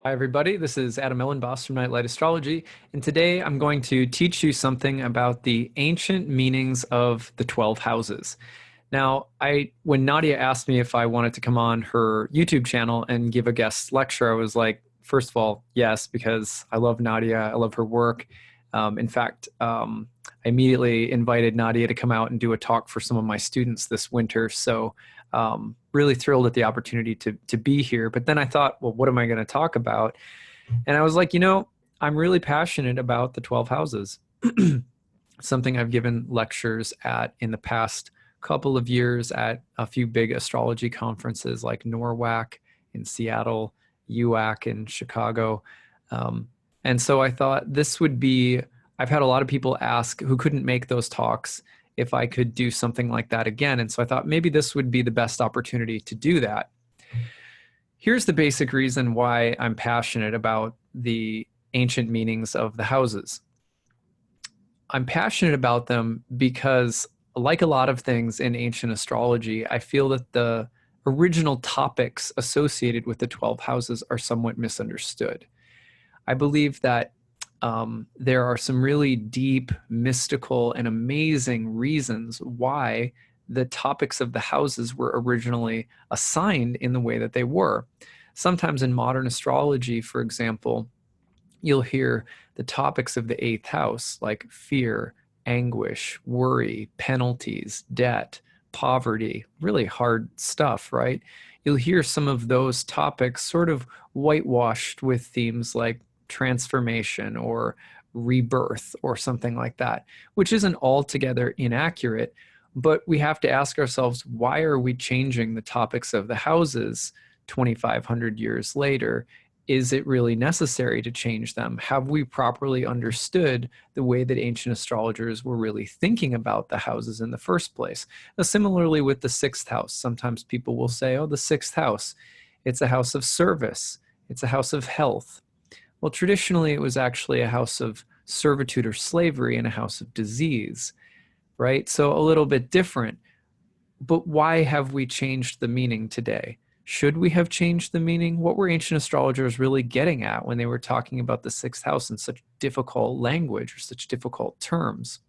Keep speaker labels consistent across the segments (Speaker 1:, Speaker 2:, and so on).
Speaker 1: Hi, everybody. This is Adam Elenbaas from Nightlight Astrology, and today I'm going to teach you something about the ancient meanings of the 12 houses. Now, when Nadiya asked me if I wanted to come on her YouTube channel and give a guest lecture, I was like, first of all, yes, because I love Nadiya. I love her work. In fact, I immediately invited Nadiya to come out and do a talk for some of my students this winter. So really thrilled at the opportunity to be here. But then I thought, well, what am I going to talk about? And I was like, I'm really passionate about the 12 houses. Something I've given lectures at in the past couple of years at a few big astrology conferences like NORWAC in Seattle, UAC in Chicago. And so I thought I've had a lot of people ask who couldn't make those talks if I could do something like that again. And so I thought maybe this would be the best opportunity to do that. Here's the basic reason why I'm passionate about the ancient meanings of the houses. I'm passionate about them because, like a lot of things in ancient astrology, I feel that the original topics associated with the 12 houses are somewhat misunderstood. I believe that there are some really deep, mystical, and amazing reasons why the topics of the houses were originally assigned in the way that they were. Sometimes in modern astrology, for example, you'll hear the topics of the eighth house, like fear, anguish, worry, penalties, debt, poverty, really hard stuff, right? You'll hear some of those topics sort of whitewashed with themes like transformation or rebirth or something like that, which isn't altogether inaccurate. But we have to ask ourselves, why are we changing the topics of the houses 2,500 years later? Is it really necessary to change them? Have we properly understood the way that ancient astrologers were really thinking about the houses in the first place? Now, similarly with the sixth house, sometimes people will say, oh, the sixth house, it's a house of service. It's a house of health. Well, traditionally, it was actually a house of servitude or slavery and a house of disease, right? So a little bit different. But why have we changed the meaning today? Should we have changed the meaning? What were ancient astrologers really getting at when they were talking about the sixth house in such difficult language or such difficult terms?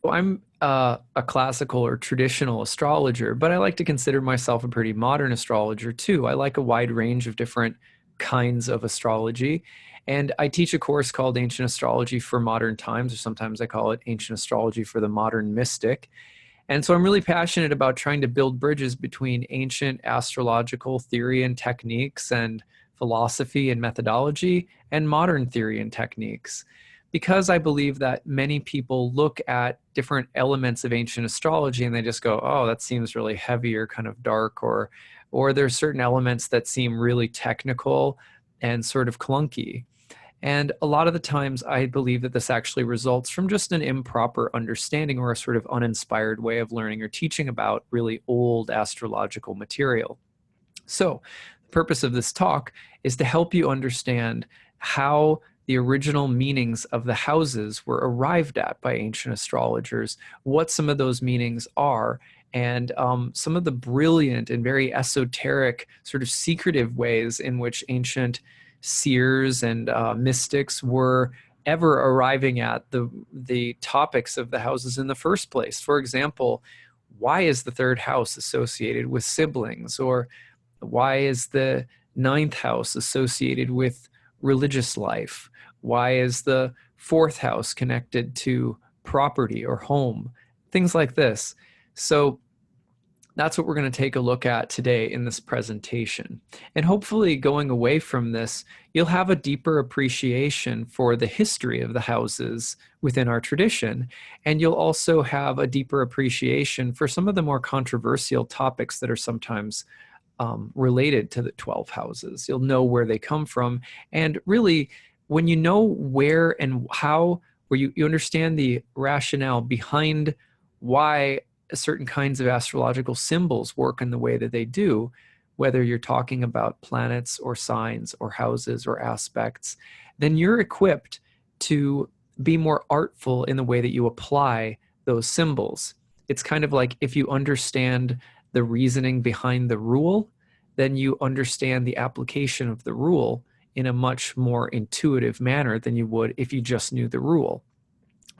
Speaker 1: So I'm a classical or traditional astrologer, but I like to consider myself a pretty modern astrologer too. I like a wide range of different kinds of astrology. And I teach a course called Ancient Astrology for Modern Times, or sometimes I call it Ancient Astrology for the Modern Mystic. And so I'm really passionate about trying to build bridges between ancient astrological theory and techniques and philosophy and methodology and modern theory and techniques. Because I believe that many people look at different elements of ancient astrology and they just go, oh, that seems really heavy or kind of dark, or there's certain elements that seem really technical and sort of clunky. And a lot of the times I believe that this actually results from just an improper understanding or a sort of uninspired way of learning or teaching about really old astrological material. So the purpose of this talk is to help you understand how the original meanings of the houses were arrived at by ancient astrologers, what some of those meanings are, and some of the brilliant and very esoteric, sort of secretive ways in which ancient seers and mystics were ever arriving at the topics of the houses in the first place. For example, why is the third house associated with siblings? Or why is the ninth house associated with religious life? Why is the fourth house connected to property or home? Things like this. So that's what we're going to take a look at today in this presentation. And hopefully going away from this, you'll have a deeper appreciation for the history of the houses within our tradition. And you'll also have a deeper appreciation for some of the more controversial topics that are sometimes related to the 12 houses. You'll know where they come from. And really, when you know where and how, where you understand the rationale behind why certain kinds of astrological symbols work in the way that they do, whether you're talking about planets or signs or houses or aspects, then you're equipped to be more artful in the way that you apply those symbols. It's kind of like if you understand the reasoning behind the rule, then you understand the application of the rule in a much more intuitive manner than you would if you just knew the rule.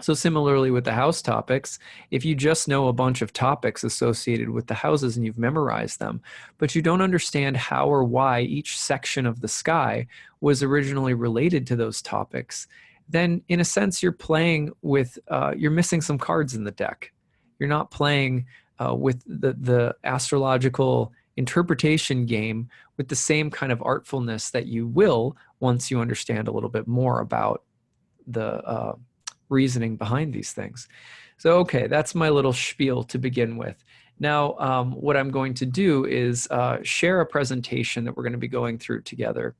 Speaker 1: So similarly with the house topics, if you just know a bunch of topics associated with the houses and you've memorized them, but you don't understand how or why each section of the sky was originally related to those topics, then in a sense you're playing with, you're missing some cards in the deck. You're not playing with the astrological interpretation game with the same kind of artfulness that you will once you understand a little bit more about the reasoning behind these things. So, okay, that's my little spiel to begin with. Now, what I'm going to do is share a presentation that we're going to be going through together.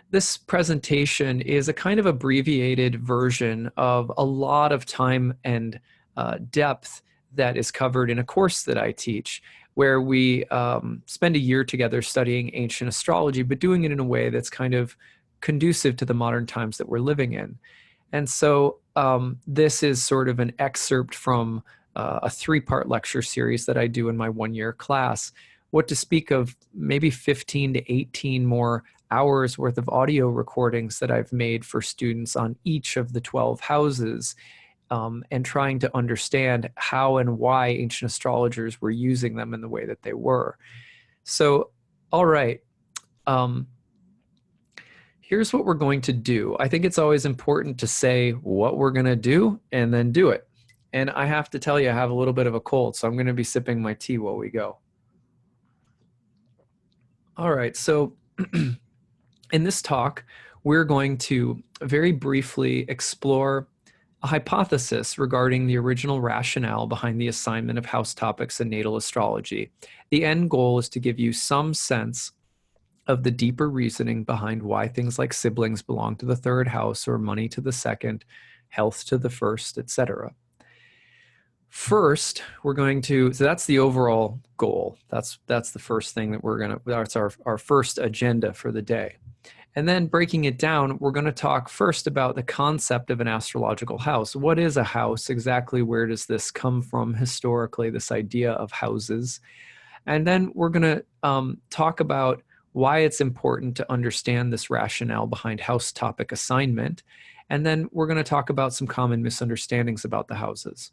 Speaker 1: This presentation is a kind of abbreviated version of a lot of time and depth that is covered in a course that I teach, where we spend a year together studying ancient astrology, but doing it in a way that's kind of conducive to the modern times that we're living in. And so this is sort of an excerpt from a 3-part lecture series that I do in my 1-year class. What to speak of maybe 15 to 18 more hours worth of audio recordings that I've made for students on each of the 12 houses, and trying to understand how and why ancient astrologers were using them in the way that they were. So, all right. Here's what we're going to do. I think it's always important to say what we're going to do and then do it. And I have to tell you, I have a little bit of a cold, so I'm going to be sipping my tea while we go. All right, so in this talk, we're going to very briefly explore a hypothesis regarding the original rationale behind the assignment of house topics in natal astrology. The end goal is to give you some sense of the deeper reasoning behind why things like siblings belong to the 3rd house or money to the 2nd, health to the 1st, etc. First, we're going to, so that's the overall goal. That's the first thing that we're going to, that's our first agenda for the day. And then breaking it down, we're going to talk first about the concept of an astrological house. What is a house? Exactly where does this come from historically, this idea of houses? And then we're going to talk about why it's important to understand this rationale behind house topic assignment. And then we're going to talk about some common misunderstandings about the houses.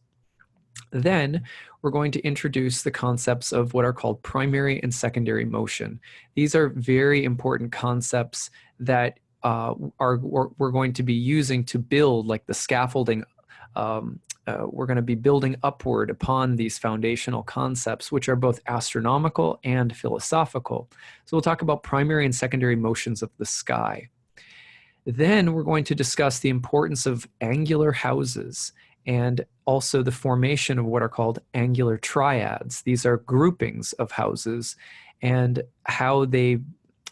Speaker 1: Then we're going to introduce the concepts of what are called primary and secondary motion. These are very important concepts that we're going to be using to build like the scaffolding. We're going to be building upward upon these foundational concepts, which are both astronomical and philosophical. So we'll talk about primary and secondary motions of the sky. Then we're going to discuss the importance of angular houses and also the formation of what are called angular triads. These are groupings of houses and how they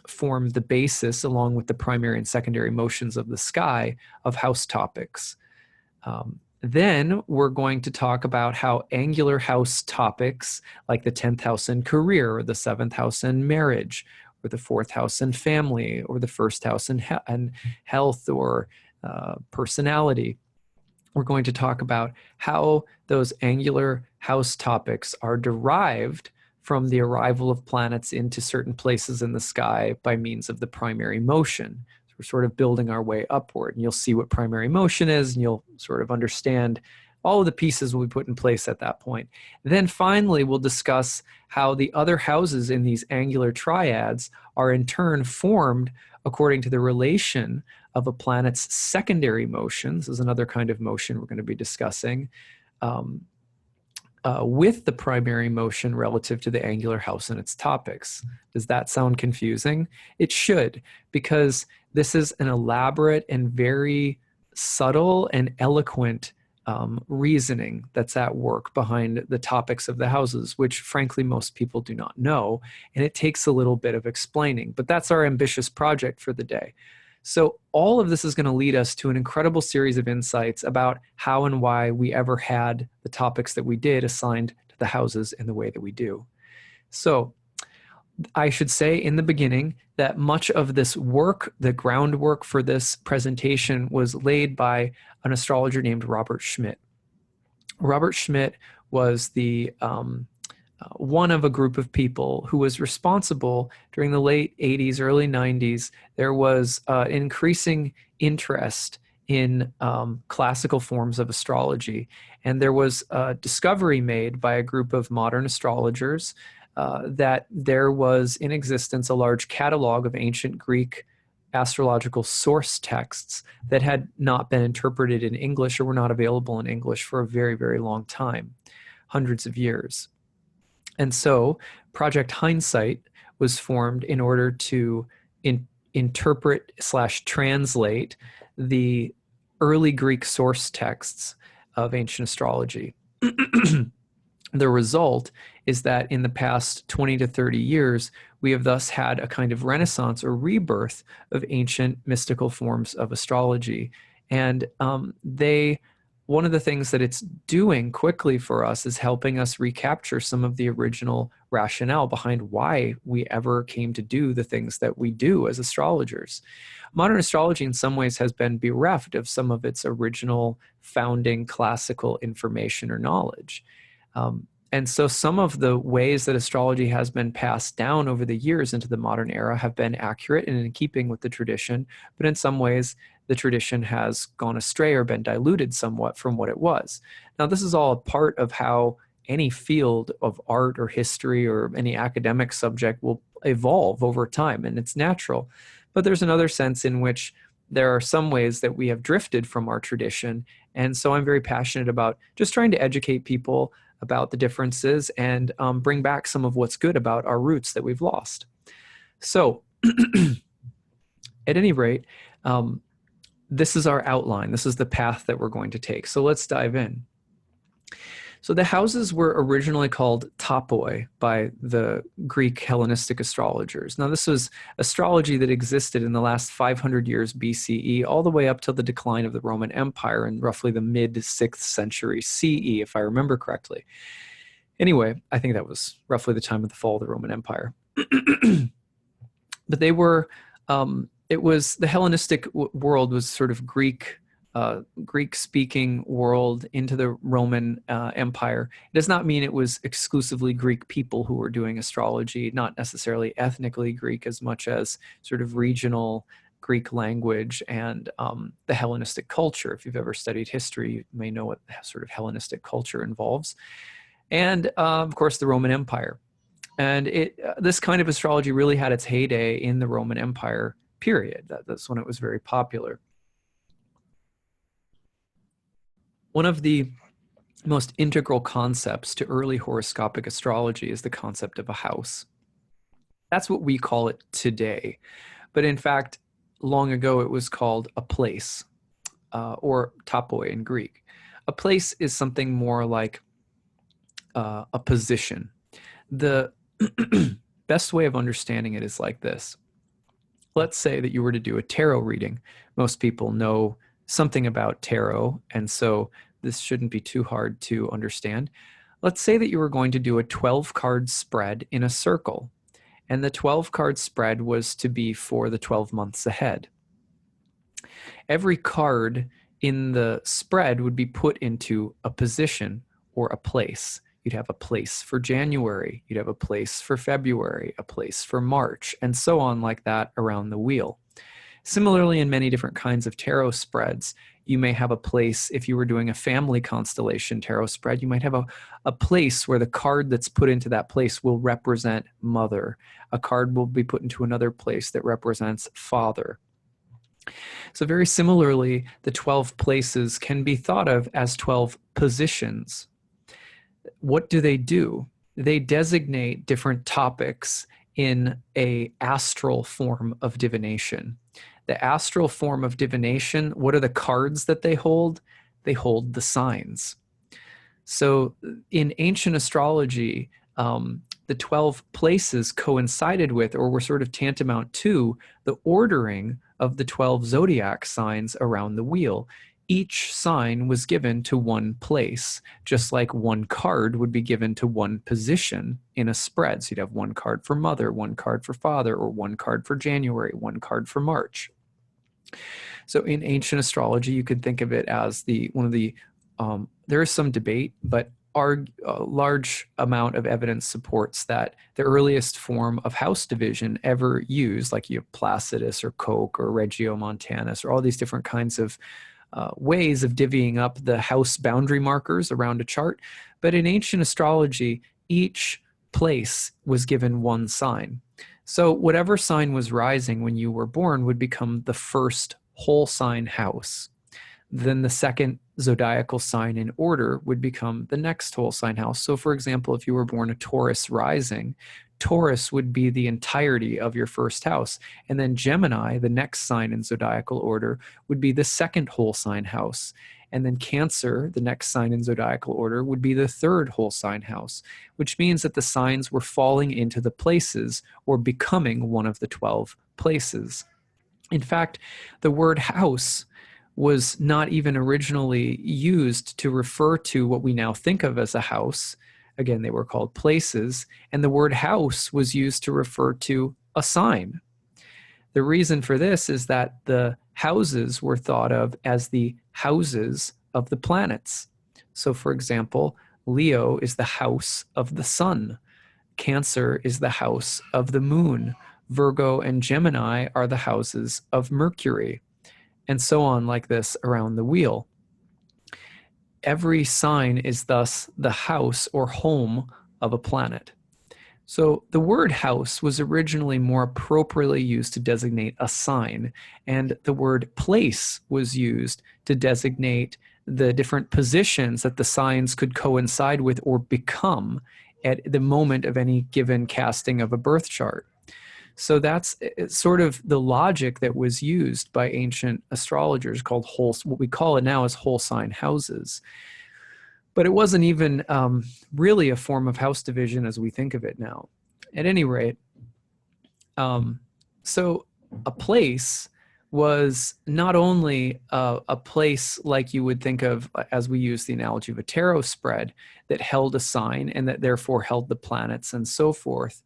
Speaker 1: form the basis, along with the primary and secondary motions of the sky, of house topics. Then we're going to talk about how angular house topics, like the 10th house in career, or the 7th house in marriage, or the 4th house in family, or the 1st house in health or personality. We're going to talk about how those angular house topics are derived from the arrival of planets into certain places in the sky by means of the primary motion. So we're sort of building our way upward, and you'll see what primary motion is, and you'll sort of understand all of the pieces will be put in place at that point. Then finally, we'll discuss how the other houses in these angular triads are in turn formed according to the relation of a planet's secondary motion. This is another kind of motion we're going to be discussing, with the primary motion relative to the angular house and its topics. Does that sound confusing? It should, because this is an elaborate and very subtle and eloquent reasoning that's at work behind the topics of the houses, which frankly most people do not know, and it takes a little bit of explaining, but that's our ambitious project for the day. So all of this is going to lead us to an incredible series of insights about how and why we ever had the topics that we did assigned to the houses in the way that we do. So I should say in the beginning that much of this work, the groundwork for this presentation, was laid by an astrologer named Robert Schmidt. Robert Schmidt was the one of a group of people who was responsible during the late 80s, early 90s. There was increasing interest in classical forms of astrology. And there was a discovery made by a group of modern astrologers that there was in existence a large catalog of ancient Greek astrological source texts that had not been interpreted in English or were not available in English for a very, very long time, hundreds of years. And so Project Hindsight was formed in order to interpret / translate the early Greek source texts of ancient astrology. The result is that in the past 20 to 30 years, we have thus had a kind of renaissance or rebirth of ancient mystical forms of astrology. And one of the things that it's doing quickly for us is helping us recapture some of the original rationale behind why we ever came to do the things that we do as astrologers. Modern astrology in some ways has been bereft of some of its original founding classical information or knowledge. And so some of the ways that astrology has been passed down over the years into the modern era have been accurate and in keeping with the tradition, but in some ways the tradition has gone astray or been diluted somewhat from what it was. Now, this is all a part of how any field of art or history or any academic subject will evolve over time, and it's natural. But there's another sense in which there are some ways that we have drifted from our tradition, and so I'm very passionate about just trying to educate people about the differences and bring back some of what's good about our roots that we've lost. So at any rate, this is our outline. This is the path that we're going to take. So let's dive in. So the houses were originally called topoi by the Greek Hellenistic astrologers. Now, this was astrology that existed in the last 500 years BCE, all the way up till the decline of the Roman Empire in roughly the mid-6th century CE, if I remember correctly. Anyway, I think that was roughly the time of the fall of the Roman Empire. But they were, it was, the Hellenistic world was sort of Greek-speaking world into the Roman Empire. It does not mean it was exclusively Greek people who were doing astrology, not necessarily ethnically Greek as much as sort of regional Greek language and the Hellenistic culture. If you've ever studied history, you may know what sort of Hellenistic culture involves. And of course, the Roman Empire. And this kind of astrology really had its heyday in the Roman Empire period. That's when it was very popular. One of the most integral concepts to early horoscopic astrology is the concept of a house. That's what we call it today. But in fact, long ago it was called a place, or topoi in Greek. A place is something more like a position. The best way of understanding it is like this. Let's say that you were to do a tarot reading. Most people know something about tarot, and so this shouldn't be too hard to understand. Let's say that you were going to do a 12-card spread in a circle, and the 12-card spread was to be for the 12 months ahead. Every card in the spread would be put into a position or a place. You'd have a place for January, you'd have a place for February, a place for March, and so on like that around the wheel. Similarly, in many different kinds of tarot spreads, you may have a place, if you were doing a family constellation tarot spread, you might have a place where the card that's put into that place will represent mother. A card will be put into another place that represents father. So very similarly, the 12 places can be thought of as 12 positions. What do? They designate different topics in an astral form of divination. The astral form of divination, what are the cards that they hold? They hold the signs. So in ancient astrology, the 12 places coincided with, or were sort of tantamount to, the ordering of the 12 zodiac signs around the wheel. Each sign was given to one place, just like one card would be given to one position in a spread. So you'd have one card for mother, one card for father, or one card for January, one card for March. So in ancient astrology, you could think of it as there is some debate, but a large amount of evidence supports that the earliest form of house division ever used, like you have Placidus or Koch or Regiomontanus or all these different kinds of ways of divvying up the house boundary markers around a chart. But in ancient astrology, each place was given one sign. So whatever sign was rising when you were born would become the first whole sign house. Then the second zodiacal sign in order would become the next whole sign house. So for example, if you were born a Taurus rising, Taurus would be the entirety of your first house. And then Gemini, the next sign in zodiacal order, would be the second whole sign house. And then Cancer, the next sign in zodiacal order, would be the third whole sign house, which means that the signs were falling into the places or becoming one of the 12 places. In fact, the word house was not even originally used to refer to what we now think of as a house. Again, they were called places, and the word house was used to refer to a sign. The reason for this is that the houses were thought of as the houses of the planets. So for example, Leo is the house of the sun. Cancer is the house of the moon. Virgo and Gemini are the houses of Mercury, and so on like this around the wheel. Every sign is thus the house or home of a planet. So the word house was originally more appropriately used to designate a sign, and the word place was used to designate the different positions that the signs could coincide with or become at the moment of any given casting of a birth chart. So that's sort of the logic that was used by ancient astrologers, called what we call it now as whole sign houses. But it wasn't even really a form of house division as we think of it now. At any rate, so a place was not only a place like you would think of as we use the analogy of a tarot spread that held a sign and that therefore held the planets and so forth,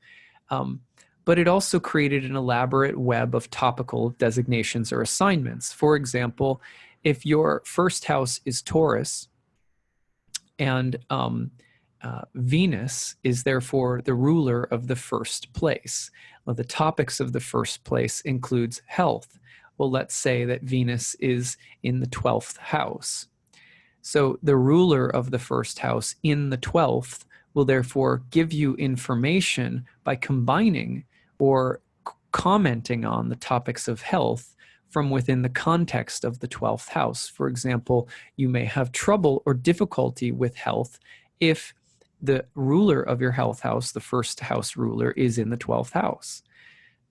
Speaker 1: but it also created an elaborate web of topical designations or assignments. For example, if your first house is Taurus and Venus is therefore the ruler of the first place. Well, the topics of the first place includes health. Well, let's say that Venus is in the 12th house. So the ruler of the first house in the 12th will therefore give you information by combining or commenting on the topics of health from within the context of the 12th house. For example, you may have trouble or difficulty with health if the ruler of your health house, the first house ruler, is in the 12th house.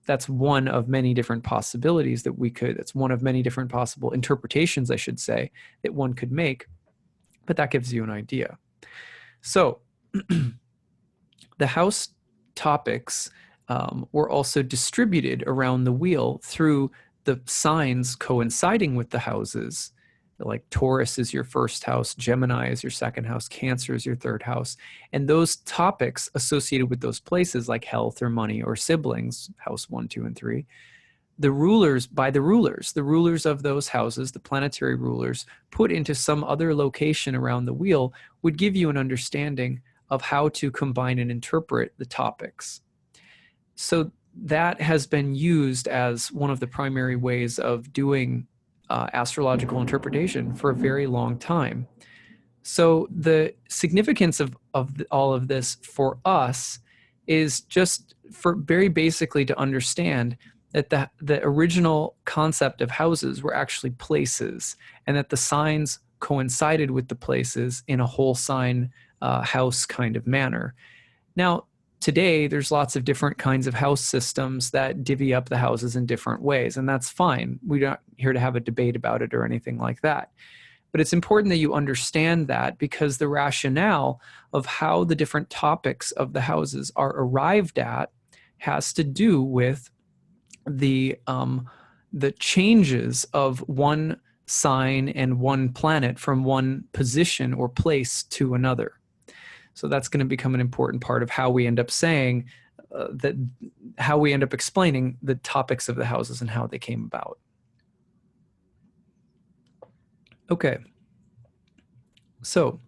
Speaker 1: That's one of many different possibilities that that's one of many different possible interpretations, I should say, that one could make, but that gives you an idea. So the house topics were also distributed around the wheel through the signs coinciding with the houses. Like Taurus is your first house, Gemini is your second house, Cancer is your third house. And those topics associated with those places, like health or money or siblings, house 1, 2, and 3, the rulers of those houses, the planetary rulers, put into some other location around the wheel would give you an understanding of how to combine and interpret the topics. So that has been used as one of the primary ways of doing astrological interpretation for a very long time. So the significance of all of this for us is just for very basically to understand that the original concept of houses were actually places, and that the signs coincided with the places in a whole sign house kind of manner. Now, today, there's lots of different kinds of house systems that divvy up the houses in different ways, and that's fine. We're not here to have a debate about it or anything like that. But it's important that you understand that, because the rationale of how the different topics of the houses are arrived at has to do with the changes of one sign and one planet from one position or place to another. So that's going to become an important part of how we end up saying how we end up explaining the topics of the houses and how they came about. Okay. So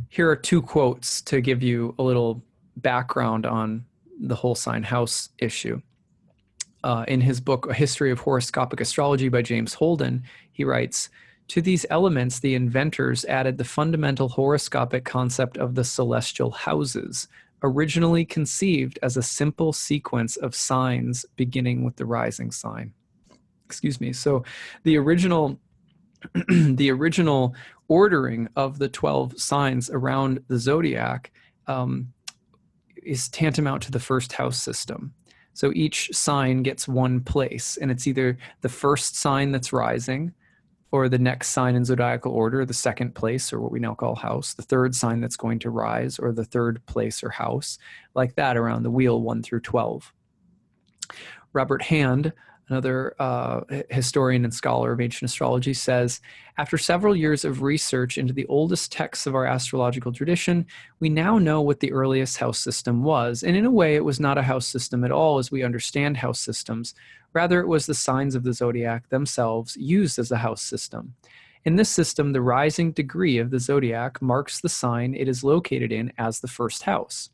Speaker 1: here are two quotes to give you a little background on the whole sign house issue. In his book, A History of Horoscopic Astrology by James Holden, he writes, "To these elements, the inventors added the fundamental horoscopic concept of the celestial houses, originally conceived as a simple sequence of signs beginning with the rising sign." Excuse me. So the original the original ordering of the 12 signs around the zodiac is tantamount to the first house system. So each sign gets one place, and it's either the first sign that's rising, or the next sign in zodiacal order, the second place, or what we now call house, the third sign that's going to rise, or the third place or house, like that around the wheel 1 through 12. Robert Hand, another historian and scholar of ancient astrology, says, "After several years of research into the oldest texts of our astrological tradition, we now know what the earliest house system was. And in a way, it was not a house system at all as we understand house systems. Rather, it was the signs of the zodiac themselves used as a house system. In this system, the rising degree of the zodiac marks the sign it is located in as the first house.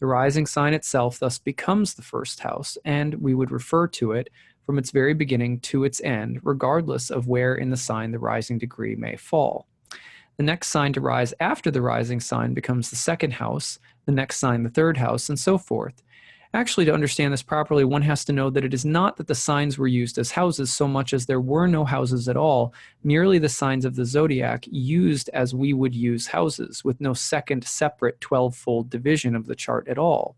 Speaker 1: The rising sign itself thus becomes the first house, and we would refer to it from its very beginning to its end, regardless of where in the sign the rising degree may fall. The next sign to rise after the rising sign becomes the second house, the next sign the third house, and so forth. Actually, to understand this properly, one has to know that it is not that the signs were used as houses so much as there were no houses at all, merely the signs of the zodiac used as we would use houses, with no second separate 12-fold division of the chart at all.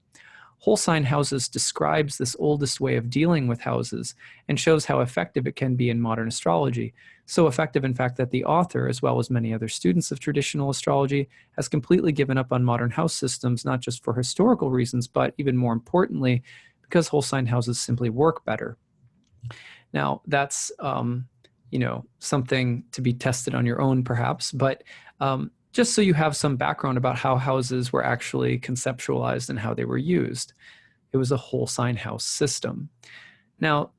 Speaker 1: Whole sign houses describes this oldest way of dealing with houses and shows how effective it can be in modern astrology. So effective, in fact, that the author, as well as many other students of traditional astrology, has completely given up on modern house systems, not just for historical reasons, but even more importantly, because whole sign houses simply work better. Now, that's something to be tested on your own, perhaps, but just so you have some background about how houses were actually conceptualized and how they were used. It was a whole sign house system. Now,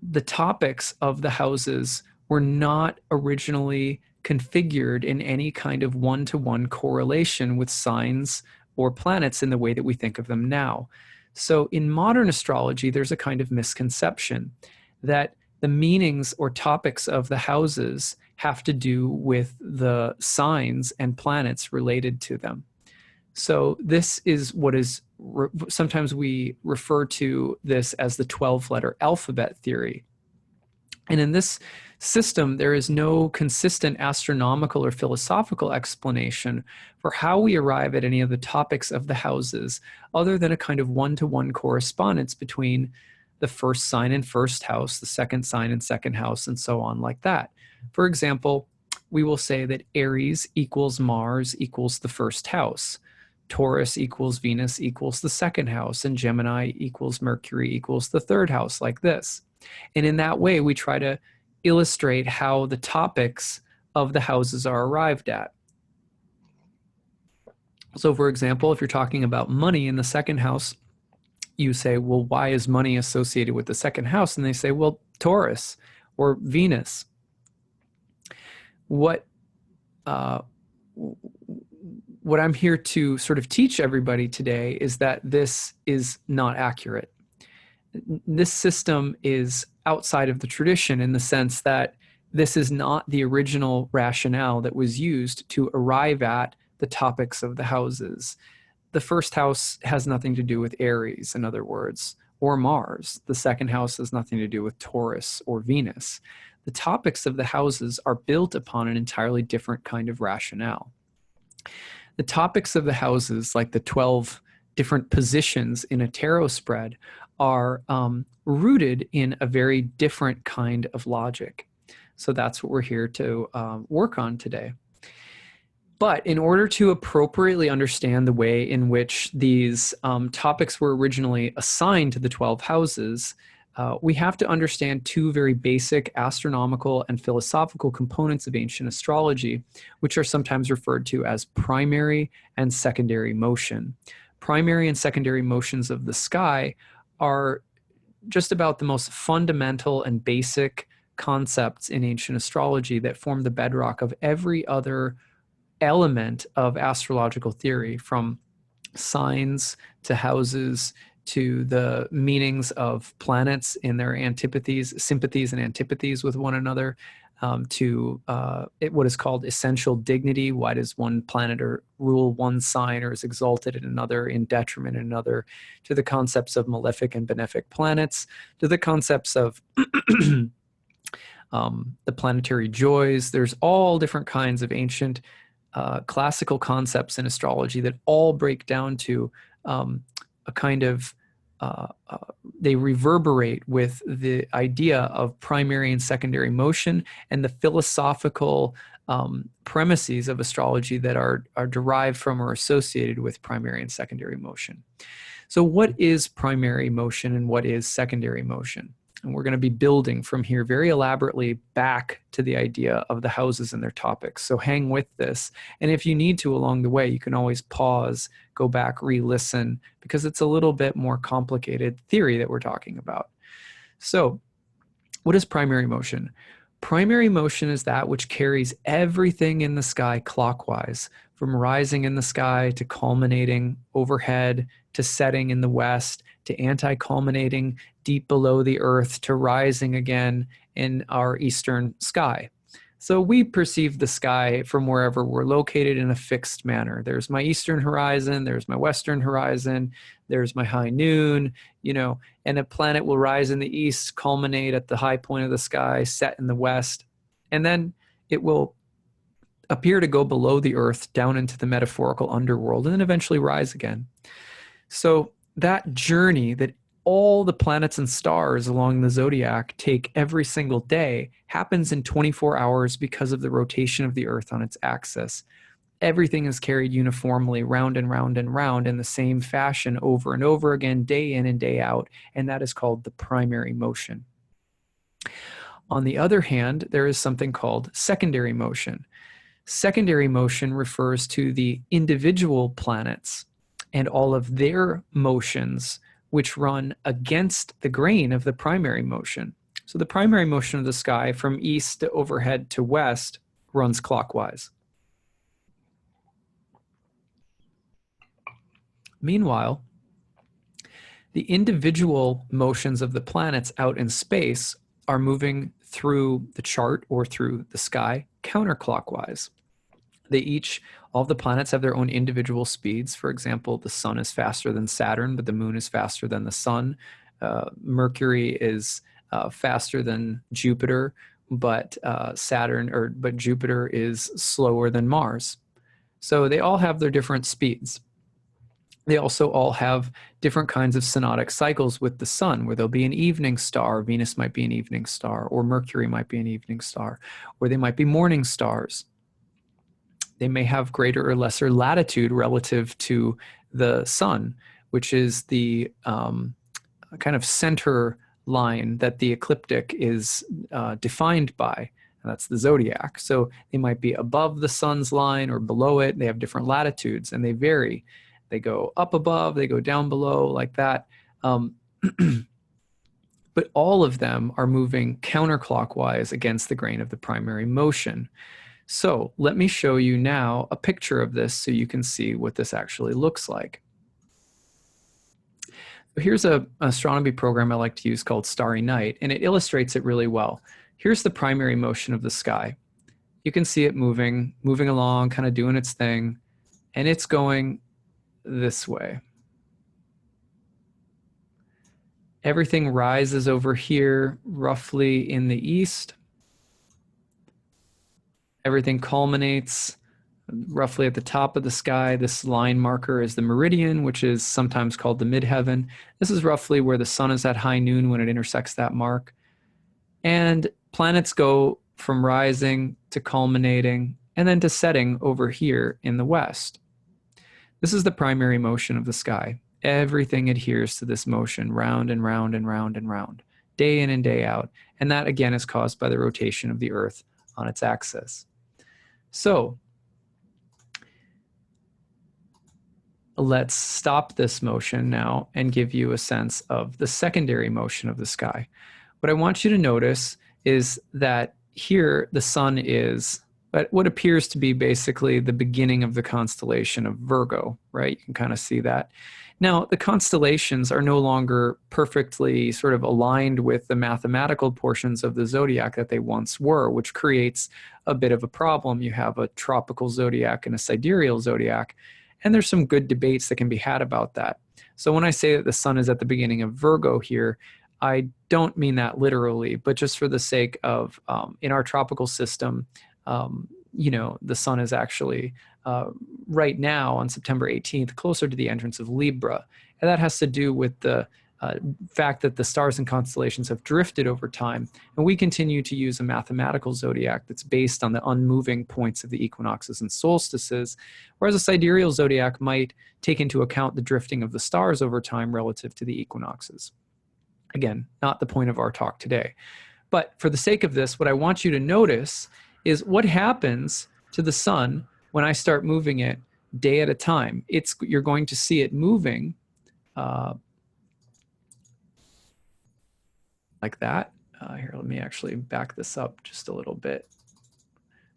Speaker 1: the topics of the houses were not originally configured in any kind of one-to-one correlation with signs or planets in the way that we think of them now. So in modern astrology, there's a kind of misconception that the meanings or topics of the houses have to do with the signs and planets related to them. So this is what is, sometimes we refer to this as the 12-letter alphabet theory. And in this system, there is no consistent astronomical or philosophical explanation for how we arrive at any of the topics of the houses, other than a kind of one-to-one correspondence between the first sign in first house, the second sign in second house, and so on like that. For example, we will say that Aries equals Mars equals the first house, Taurus equals Venus equals the second house, and Gemini equals Mercury equals the third house, like this. And in that way, we try to illustrate how the topics of the houses are arrived at. So for example, if you're talking about money in the second house, you say, well, why is money associated with the second house? And they say, well, Taurus or Venus. What I'm here to sort of teach everybody today is that this is not accurate. This system is outside of the tradition in the sense that this is not the original rationale that was used to arrive at the topics of the houses. The first house has nothing to do with Aries, in other words, or Mars. The second house has nothing to do with Taurus or Venus. The topics of the houses are built upon an entirely different kind of rationale. The topics of the houses, like the 12 different positions in a tarot spread, are rooted in a very different kind of logic. So that's what we're here to work on today. But in order to appropriately understand the way in which these topics were originally assigned to the 12 houses, we have to understand two very basic astronomical and philosophical components of ancient astrology, which are sometimes referred to as primary and secondary motion. Primary and secondary motions of the sky are just about the most fundamental and basic concepts in ancient astrology that form the bedrock of every other element of astrological theory, from signs to houses to the meanings of planets in their antipathies, sympathies and antipathies with one another, to what is called essential dignity. Why does one planet rule one sign or is exalted in another, in detriment in another, to the concepts of malefic and benefic planets, to the concepts of the planetary joys. There's all different kinds of ancient classical concepts in astrology that all break down to a kind of they reverberate with the idea of primary and secondary motion and the philosophical premises of astrology that are derived from or associated with primary and secondary motion. So what is primary motion and what is secondary motion? And we're going to be building from here very elaborately back to the idea of the houses and their topics. So hang with this. And if you need to along the way, you can always pause, go back, re-listen, because it's a little bit more complicated theory that we're talking about. So what is primary motion? Primary motion is that which carries everything in the sky clockwise, from rising in the sky to culminating overhead to setting in the west to anti-culminating deep below the earth to rising again in our eastern sky. So we perceive the sky from wherever we're located in a fixed manner. There's my eastern horizon, there's my western horizon, there's my high noon, and a planet will rise in the east, culminate at the high point of the sky, set in the west, and then it will appear to go below the earth down into the metaphorical underworld and then eventually rise again. So that journey that all the planets and stars along the zodiac take every single day happens in 24 hours because of the rotation of the earth on its axis. Everything is carried uniformly round and round and round in the same fashion over and over again, day in and day out, and that is called the primary motion. On the other hand, there is something called secondary motion. Secondary motion refers to the individual planets and all of their motions which run against the grain of the primary motion. So the primary motion of the sky from east to overhead to west runs clockwise. Meanwhile, the individual motions of the planets out in space are moving through the chart or through the sky counterclockwise. All the planets have their own individual speeds. For example, the sun is faster than Saturn, but the moon is faster than the sun. Mercury is faster than Jupiter, but Jupiter is slower than Mars. So they all have their different speeds. They also all have different kinds of synodic cycles with the sun, where there'll be an evening star. Venus might be an evening star, or Mercury might be an evening star, or they might be morning stars. They may have greater or lesser latitude relative to the sun, which is the kind of center line that the ecliptic is defined by. And that's the zodiac. So they might be above the sun's line or below it. They have different latitudes and they vary. They go up above, they go down below, like that. But all of them are moving counterclockwise against the grain of the primary motion. So let me show you now a picture of this so you can see what this actually looks like. Here's an astronomy program I like to use called Starry Night, and it illustrates it really well. Here's the primary motion of the sky. You can see it moving along, kind of doing its thing, and it's going this way. Everything rises over here, roughly in the east. Everything culminates roughly at the top of the sky. This line marker is the meridian, which is sometimes called the midheaven. This is roughly where the sun is at high noon when it intersects that mark. And planets go from rising to culminating and then to setting over here in the west. This is the primary motion of the sky. Everything adheres to this motion, round and round and round and round, day in and day out. And that, again, is caused by the rotation of the Earth on its axis. So let's stop this motion now and give you a sense of the secondary motion of the sky. What I want you to notice is that here the sun is but what appears to be basically the beginning of the constellation of Virgo, right? You can kind of see that. Now, the constellations are no longer perfectly sort of aligned with the mathematical portions of the zodiac that they once were, which creates a bit of a problem. You have a tropical zodiac and a sidereal zodiac, and there's some good debates that can be had about that. So when I say that the sun is at the beginning of Virgo here, I don't mean that literally, but just for the sake of, in our tropical system, the sun is actually right now on September 18th closer to the entrance of Libra. And that has to do with the fact that the stars and constellations have drifted over time. And we continue to use a mathematical zodiac that's based on the unmoving points of the equinoxes and solstices, whereas a sidereal zodiac might take into account the drifting of the stars over time relative to the equinoxes. Again, not the point of our talk today. But for the sake of this, what I want you to notice is what happens to the sun when I start moving it day at a time. You're going to see it moving like that. Here, let me actually back this up just a little bit.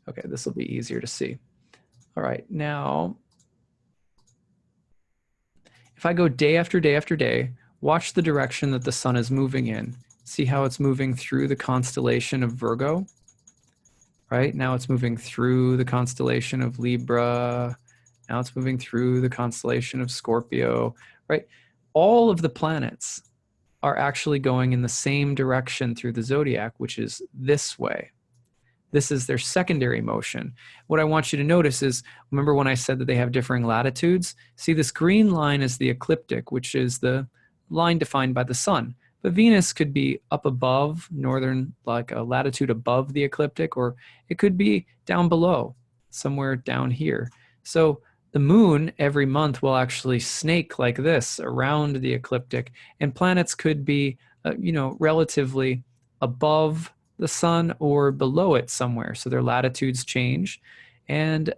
Speaker 1: Okay, this will be easier to see. All right, now, if I go day after day after day, watch the direction that the sun is moving in. See how it's moving through the constellation of Virgo? Right? Now it's moving through the constellation of Libra. Now it's moving through the constellation of Scorpio, right? All of the planets are actually going in the same direction through the zodiac, which is this way. This is their secondary motion. What I want you to notice is, remember when I said that they have differing latitudes? See, this green line is the ecliptic, which is the line defined by the sun. But Venus could be up above northern, like a latitude above the ecliptic, or it could be down below, somewhere down here. So the moon every month will actually snake like this around the ecliptic, and planets could be, relatively above the sun or below it somewhere. So their latitudes change, and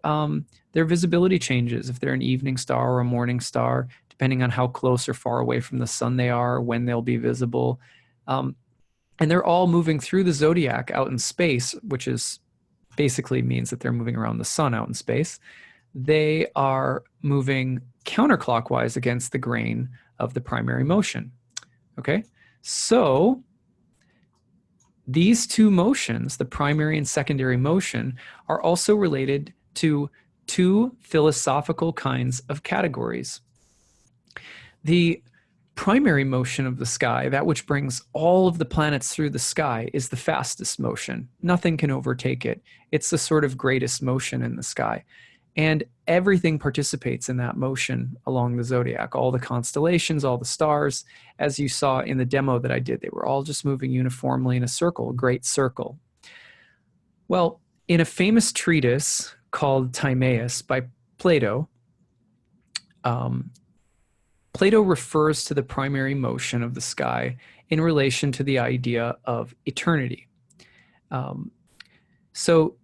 Speaker 1: their visibility changes. If they're an evening star or a morning star, depending on how close or far away from the sun they are, when they'll be visible. And they're all moving through the zodiac out in space, which is basically means that they're moving around the sun out in space. They are moving counterclockwise against the grain of the primary motion. Okay, so these two motions, the primary and secondary motion, are also related to two philosophical kinds of categories. The primary motion of the sky, that which brings all of the planets through the sky, is the fastest motion. Nothing can overtake it. It's the sort of greatest motion in the sky. And everything participates in that motion along the zodiac. All the constellations, all the stars, as you saw in the demo that I did, they were all just moving uniformly in a circle, a great circle. Well, in a famous treatise called Timaeus by Plato, Plato refers to the primary motion of the sky in relation to the idea of eternity. So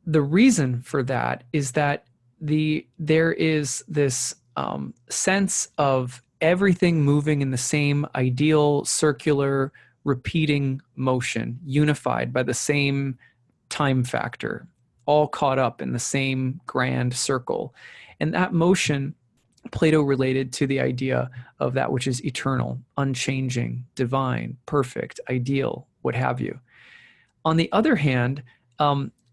Speaker 1: the reason for that is that there is this sense of everything moving in the same ideal, circular, repeating motion, unified by the same time factor, all caught up in the same grand circle. And that motion, Plato related to the idea of that which is eternal, unchanging, divine, perfect, ideal, what have you. On the other hand,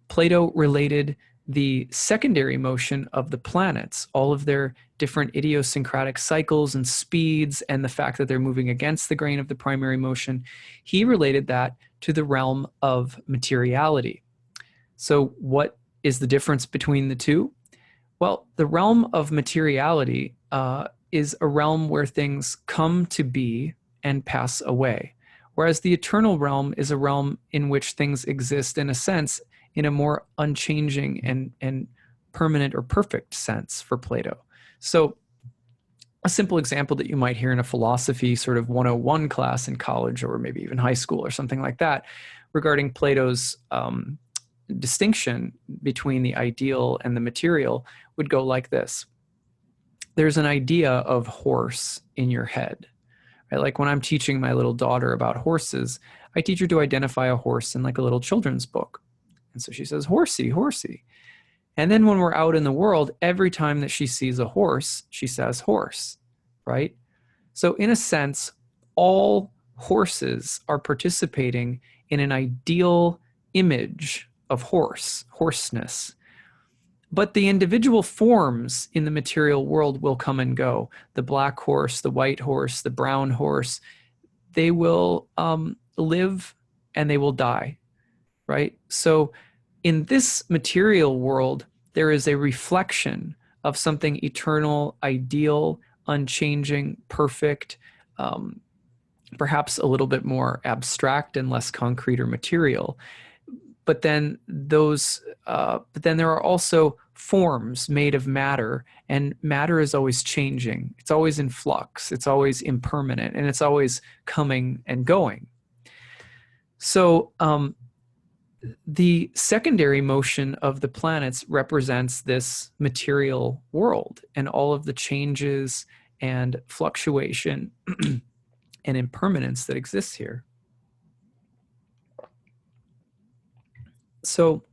Speaker 1: Plato related the secondary motion of the planets, all of their different idiosyncratic cycles and speeds, and the fact that they're moving against the grain of the primary motion. He related that to the realm of materiality. So what is the difference between the two? Well, the realm of materiality is a realm where things come to be and pass away, whereas the eternal realm is a realm in which things exist, in a sense, in a more unchanging and permanent or perfect sense for Plato. So a simple example that you might hear in a philosophy sort of 101 class in college, or maybe even high school or something like that, regarding Plato's distinction between the ideal and the material, would go like this. There's an idea of horse in your head, right? Like when I'm teaching my little daughter about horses, I teach her to identify a horse in like a little children's book. And so she says, horsey, horsey. And then when we're out in the world, every time that she sees a horse, she says horse, right? So in a sense, all horses are participating in an ideal image of horseness. But the individual forms in the material world will come and go. The black horse, the white horse, the brown horse, they will live and they will die, right? So in this material world, there is a reflection of something eternal, ideal, unchanging, perfect, perhaps a little bit more abstract and less concrete or material. But then there are also forms made of matter, and matter is always changing. It's always in flux. It's always impermanent, and it's always coming and going. So the secondary motion of the planets represents this material world and all of the changes and fluctuation and impermanence that exists here. So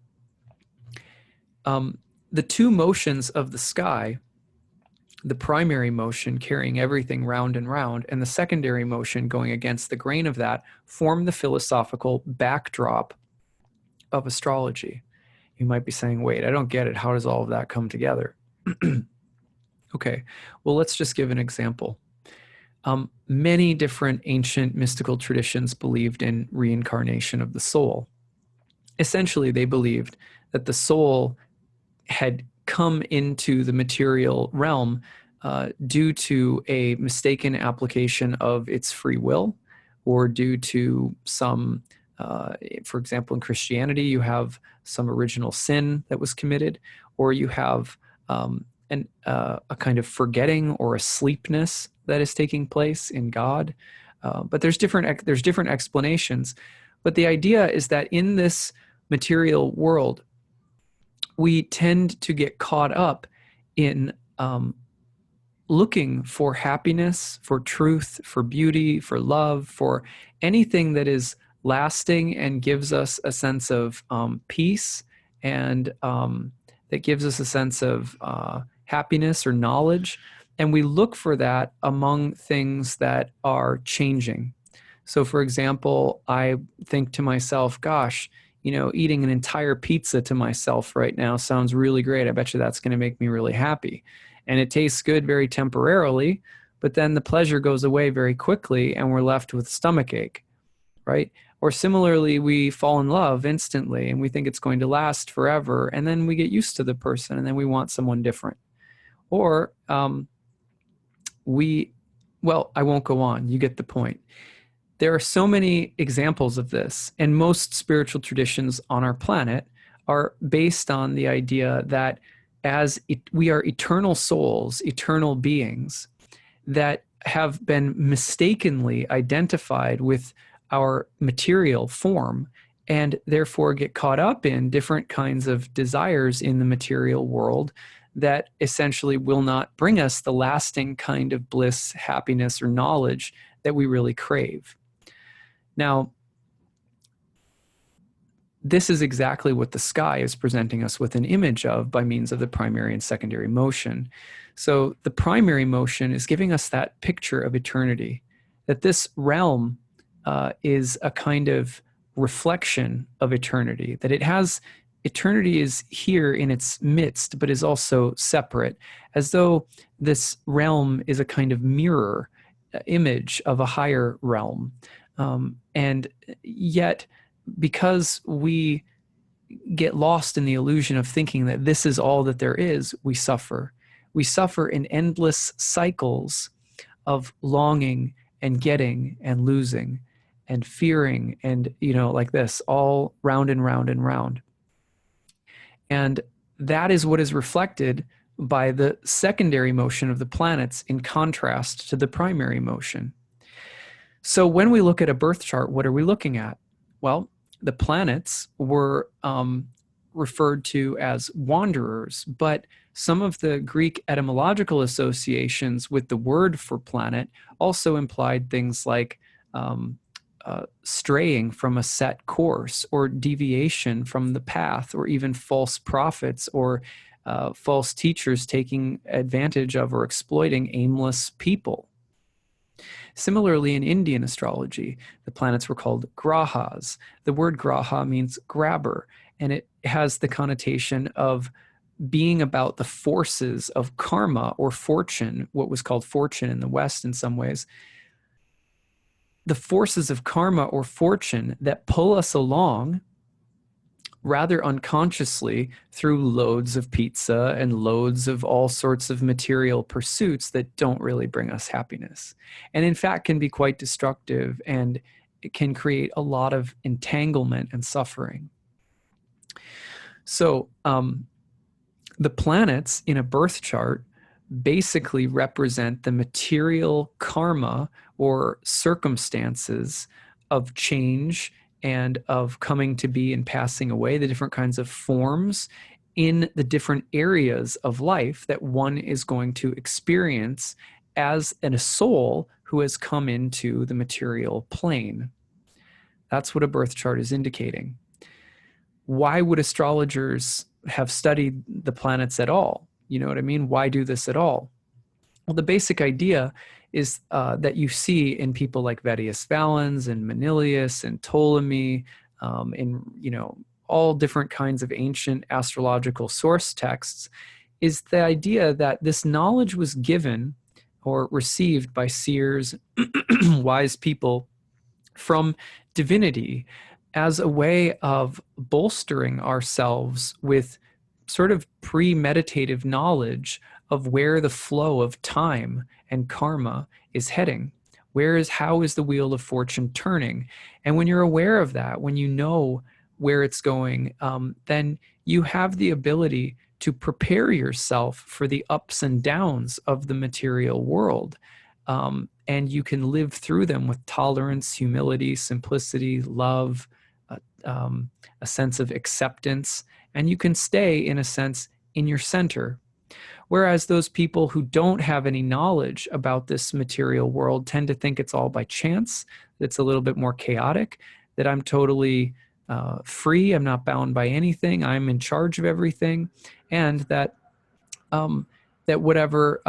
Speaker 1: the two motions of the sky, the primary motion carrying everything round and round, and the secondary motion going against the grain of that, form the philosophical backdrop of astrology. You might be saying, wait, I don't get it. How does all of that come together? Okay, well, let's just give an example. Many different ancient mystical traditions believed in reincarnation of the soul. Essentially, they believed that the soul had come into the material realm due to a mistaken application of its free will, or due to some, for example, in Christianity, you have some original sin that was committed, or you have a kind of forgetting or a sleepness that is taking place in God. But there's different explanations. But the idea is that in this material world, we tend to get caught up in looking for happiness, for truth, for beauty, for love, for anything that is lasting and gives us a sense of peace, and that gives us a sense of happiness or knowledge. And we look for that among things that are changing. So for example, I think to myself, gosh, eating an entire pizza to myself right now sounds really great. I bet you that's going to make me really happy. And it tastes good very temporarily, but then the pleasure goes away very quickly and we're left with stomachache, right? Or similarly, we fall in love instantly and we think it's going to last forever, and then we get used to the person and then we want someone different. Or I won't go on. You get the point. There are so many examples of this, and most spiritual traditions on our planet are based on the idea that we are eternal souls, eternal beings that have been mistakenly identified with our material form, and therefore get caught up in different kinds of desires in the material world that essentially will not bring us the lasting kind of bliss, happiness, or knowledge that we really crave. Now, this is exactly what the sky is presenting us with an image of by means of the primary and secondary motion. So the primary motion is giving us that picture of eternity, that this realm is a kind of reflection of eternity, that eternity is here in its midst, but is also separate, as though this realm is a kind of mirror image of a higher realm. And yet, because we get lost in the illusion of thinking that this is all that there is, we suffer. We suffer in endless cycles of longing and getting and losing and fearing and, like this, all round and round and round. And that is what is reflected by the secondary motion of the planets in contrast to the primary motion. So when we look at a birth chart, what are we looking at? Well, the planets were referred to as wanderers, but some of the Greek etymological associations with the word for planet also implied things like straying from a set course, or deviation from the path, or even false prophets or false teachers taking advantage of or exploiting aimless people. Similarly, in Indian astrology, the planets were called grahas. The word graha means grabber, and it has the connotation of being about the forces of karma or fortune, what was called fortune in the West in some ways. The forces of karma or fortune that pull us along rather unconsciously through loads of pizza and loads of all sorts of material pursuits that don't really bring us happiness. And in fact, can be quite destructive, and it can create a lot of entanglement and suffering. So the planets in a birth chart basically represent the material karma or circumstances of change and of coming to be and passing away, the different kinds of forms in the different areas of life that one is going to experience as a soul who has come into the material plane. That's what a birth chart is indicating. Why would astrologers have studied the planets at all? You know what I mean? Why do this at all? Well, the basic idea is that you see in people like Vettius Valens and Manilius and Ptolemy, in all different kinds of ancient astrological source texts, is the idea that this knowledge was given or received by seers, wise people from divinity as a way of bolstering ourselves with sort of premeditative knowledge of where the flow of time and karma is heading. How is the wheel of fortune turning? And when you're aware of that, when you know where it's going, then you have the ability to prepare yourself for the ups and downs of the material world. And you can live through them with tolerance, humility, simplicity, love, a sense of acceptance, and you can stay, in a sense, in your center. Whereas those people who don't have any knowledge about this material world tend to think it's all by chance, that it's a little bit more chaotic, that I'm totally free, I'm not bound by anything, I'm in charge of everything, and that that whatever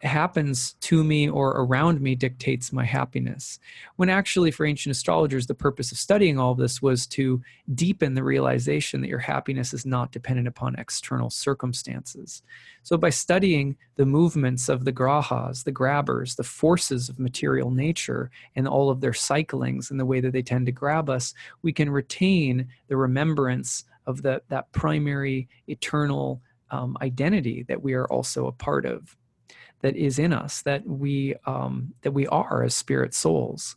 Speaker 1: happens to me or around me dictates my happiness. When actually, for ancient astrologers, the purpose of studying all of this was to deepen the realization that your happiness is not dependent upon external circumstances. So by studying the movements of the grahas, the grabbers, the forces of material nature, and all of their cyclings and the way that they tend to grab us, we can retain the remembrance of that primary eternal identity that we are also a part of, that is in us, that we are as spirit souls.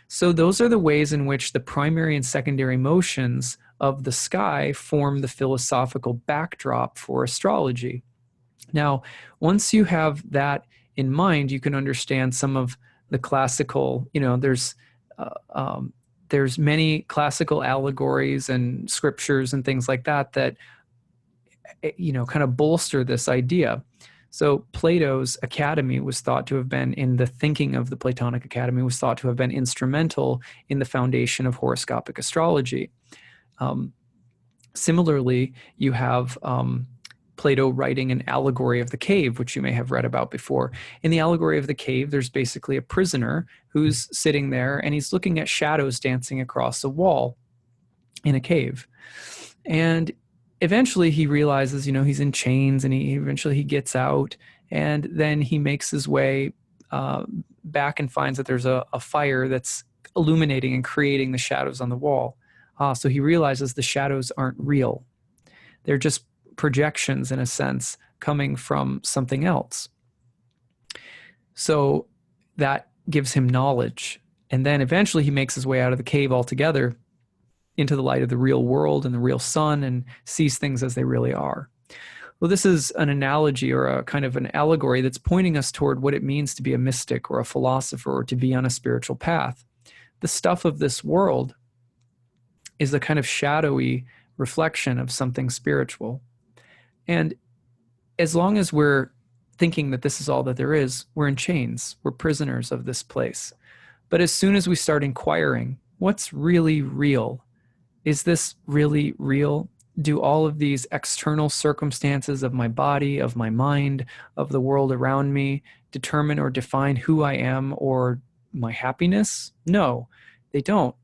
Speaker 1: So those are the ways in which the primary and secondary motions of the sky form the philosophical backdrop for astrology. Now, once you have that in mind, you can understand some of the classical, there's many classical allegories and scriptures and things like that kind of bolster this idea. So Plato's Academy was thought to have been, in the thinking of the Platonic Academy, was thought to have been instrumental in the foundation of horoscopic astrology. Similarly, you have Plato writing an allegory of the cave, which you may have read about before. In the allegory of the cave, there's basically a prisoner who's sitting there and he's looking at shadows dancing across a wall in a cave. And eventually he realizes, he's in chains, and he gets out, and then he makes his way back and finds that there's a fire that's illuminating and creating the shadows on the wall. So he realizes the shadows aren't real. They're just projections, in a sense, coming from something else. So that gives him knowledge. And then eventually he makes his way out of the cave altogether into the light of the real world and the real sun, and sees things as they really are. Well, this is an analogy, or a kind of an allegory, that's pointing us toward what it means to be a mystic or a philosopher, or to be on a spiritual path. The stuff of this world is a kind of shadowy reflection of something spiritual. And as long as we're thinking that this is all that there is, we're in chains. We're prisoners of this place. But as soon as we start inquiring, what's really real? Is this really real? Do all of these external circumstances of my body, of my mind, of the world around me determine or define who I am or my happiness? No, they don't.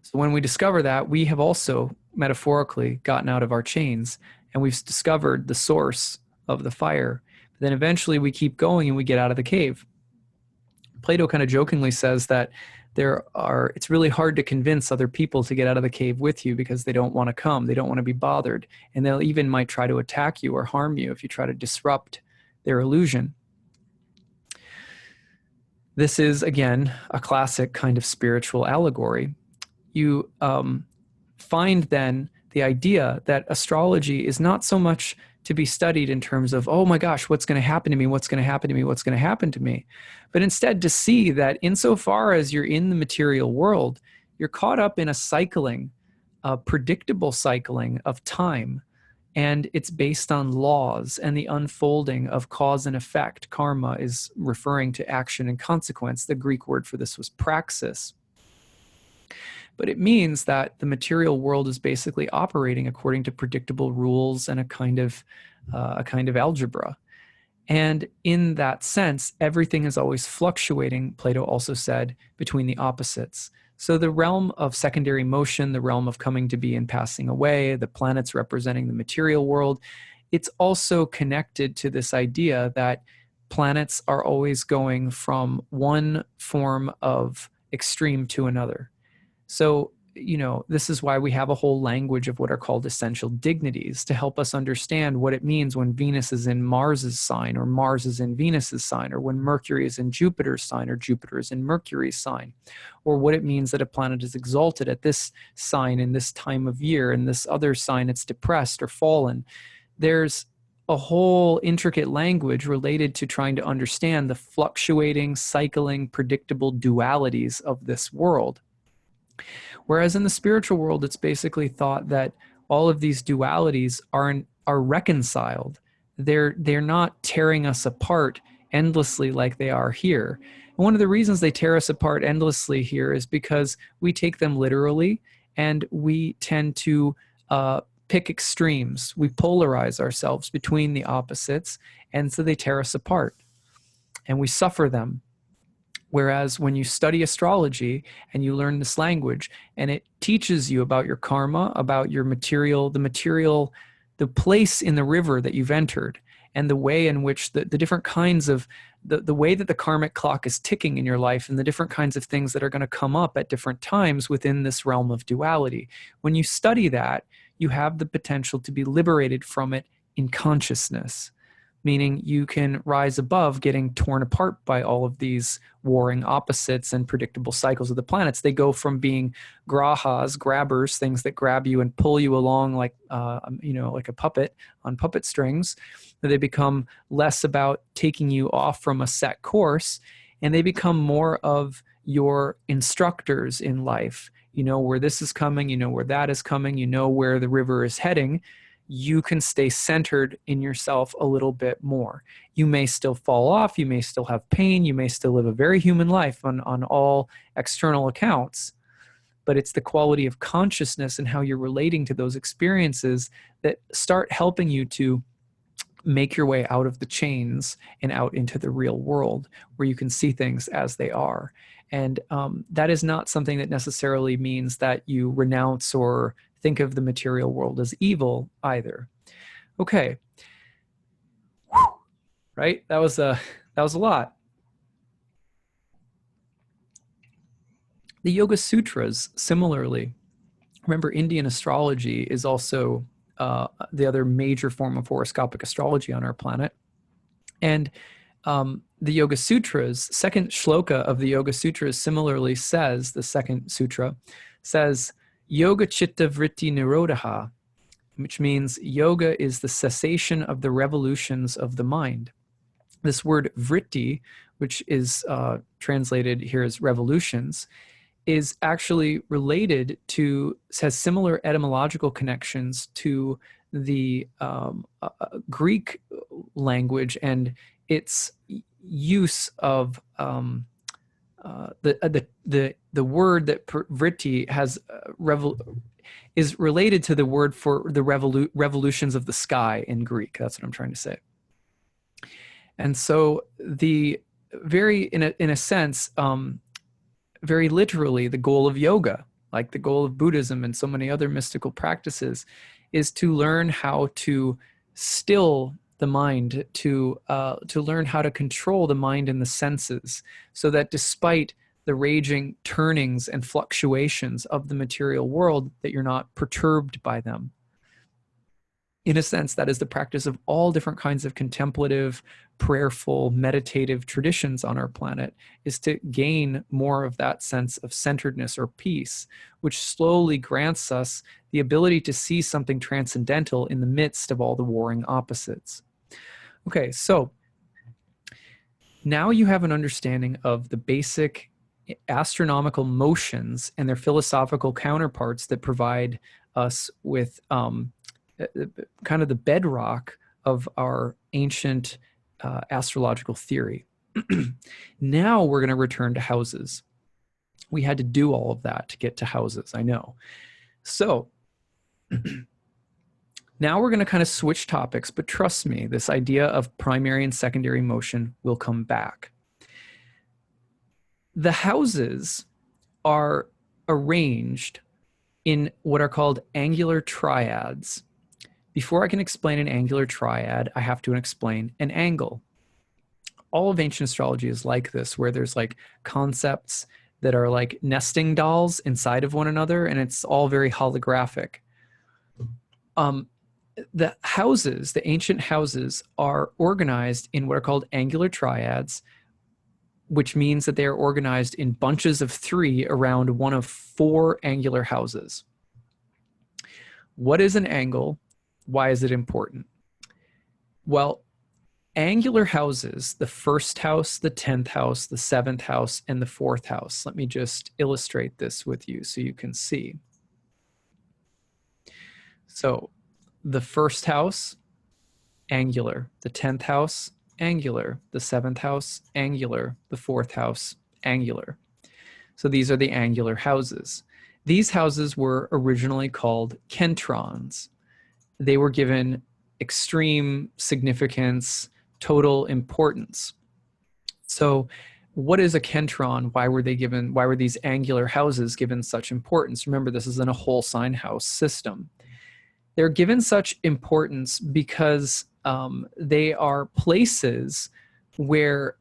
Speaker 1: So when we discover that, we have also metaphorically gotten out of our chains and we've discovered the source of the fire. But then eventually we keep going and we get out of the cave. Plato kind of jokingly says that it's really hard to convince other people to get out of the cave with you because they don't want to come, they don't want to be bothered, and they'll even might try to attack you or harm you if you try to disrupt their illusion. This is, again, a classic kind of spiritual allegory. You find then the idea that astrology is not so much to be studied in terms of, oh my gosh, what's going to happen to me? What's going to happen to me? What's going to happen to me? But instead to see that insofar as you're in the material world, you're caught up in a cycling, a predictable cycling of time. And it's based on laws and the unfolding of cause and effect. Karma is referring to action and consequence. The Greek word for this was praxis. But it means that the material world is basically operating according to predictable rules and a kind of algebra. And in that sense, everything is always fluctuating, Plato also said, between the opposites. So the realm of secondary motion, the realm of coming to be and passing away, the planets representing the material world, it's also connected to this idea that planets are always going from one form of extreme to another. So, this is why we have a whole language of what are called essential dignities to help us understand what it means when Venus is in Mars's sign or Mars is in Venus's sign, or when Mercury is in Jupiter's sign or Jupiter is in Mercury's sign, or what it means that a planet is exalted at this sign in this time of year and this other sign it's depressed or fallen. There's a whole intricate language related to trying to understand the fluctuating, cycling, predictable dualities of this world. Whereas in the spiritual world, it's basically thought that all of these dualities are reconciled. They're not tearing us apart endlessly like they are here. And one of the reasons they tear us apart endlessly here is because we take them literally and we tend to pick extremes. We polarize ourselves between the opposites, and so they tear us apart and we suffer them. Whereas when you study astrology and you learn this language and it teaches you about your karma, about your material, the place in the river that you've entered, and the way in which the different kinds of, the way that the karmic clock is ticking in your life and the different kinds of things that are going to come up at different times within this realm of duality. When you study that, you have the potential to be liberated from it in consciousness. Meaning you can rise above getting torn apart by all of these warring opposites and predictable cycles of the planets. They go from being grahas, grabbers, things that grab you and pull you along like a puppet on puppet strings. They become less about taking you off from a set course, and they become more of your instructors in life. You know where this is coming, you know where that is coming, you know where the river is heading. You can stay centered in yourself a little bit more. You may still fall off, you may still have pain, you may still live a very human life on all external accounts, but it's the quality of consciousness and how you're relating to those experiences that start helping you to make your way out of the chains and out into the real world where you can see things as they are. And that is not something that necessarily means that you renounce or think of the material world as evil either. Okay. Whew. Right? That was a lot. The Yoga Sutras, similarly, remember Indian astrology is also the other major form of horoscopic astrology on our planet. And the Yoga Sutras, second shloka of the Yoga Sutras similarly says, the second sutra says, Yoga Chitta Vritti Nirodha, which means yoga is the cessation of the revolutions of the mind. This word vritti, which is translated here as revolutions, is actually related to, has similar etymological connections to the Greek language and its use of the word that vritti has is related to the word for the revolutions of the sky in Greek. That's what I'm trying to say. And so the very, in a sense, very literally, the goal of yoga, like the goal of Buddhism and so many other mystical practices, is to learn how to still the mind, to learn how to control the mind and the senses, so that despite the raging turnings and fluctuations of the material world, that you're not perturbed by them. In a sense, that is the practice of all different kinds of contemplative, prayerful, meditative traditions on our planet, is to gain more of that sense of centeredness or peace, which slowly grants us the ability to see something transcendental in the midst of all the warring opposites. Okay, so now you have an understanding of the basic astronomical motions and their philosophical counterparts that provide us with kind of the bedrock of our ancient astrological theory. Now we're going to return to houses. We had to do all of that to get to houses, I know. So now we're going to kind of switch topics, but trust me, this idea of primary and secondary motion will come back. The houses are arranged in what are called angular triads. Before I can explain an angular triad, I have to explain an angle. All of ancient astrology is like this, where there's like concepts that are like nesting dolls inside of one another, and it's all very holographic. The houses, the ancient houses, are organized in what are called angular triads, which means that they are organized in bunches of 3 around one of 4 angular houses. What is an angle? Why is it important? Well, angular houses, the 1st house, the 10th house, the 7th house, and the 4th house. Let me just illustrate this with you so you can see. So the 1st house, angular. The 10th house, angular. The 7th house, angular. The 4th house, angular. So these are the angular houses. These houses were originally called kentrons. They were given extreme significance, total importance. So what is a kentron? Why were these angular houses given such importance? Remember, this is in a whole sign house system. They're given such importance because they are places where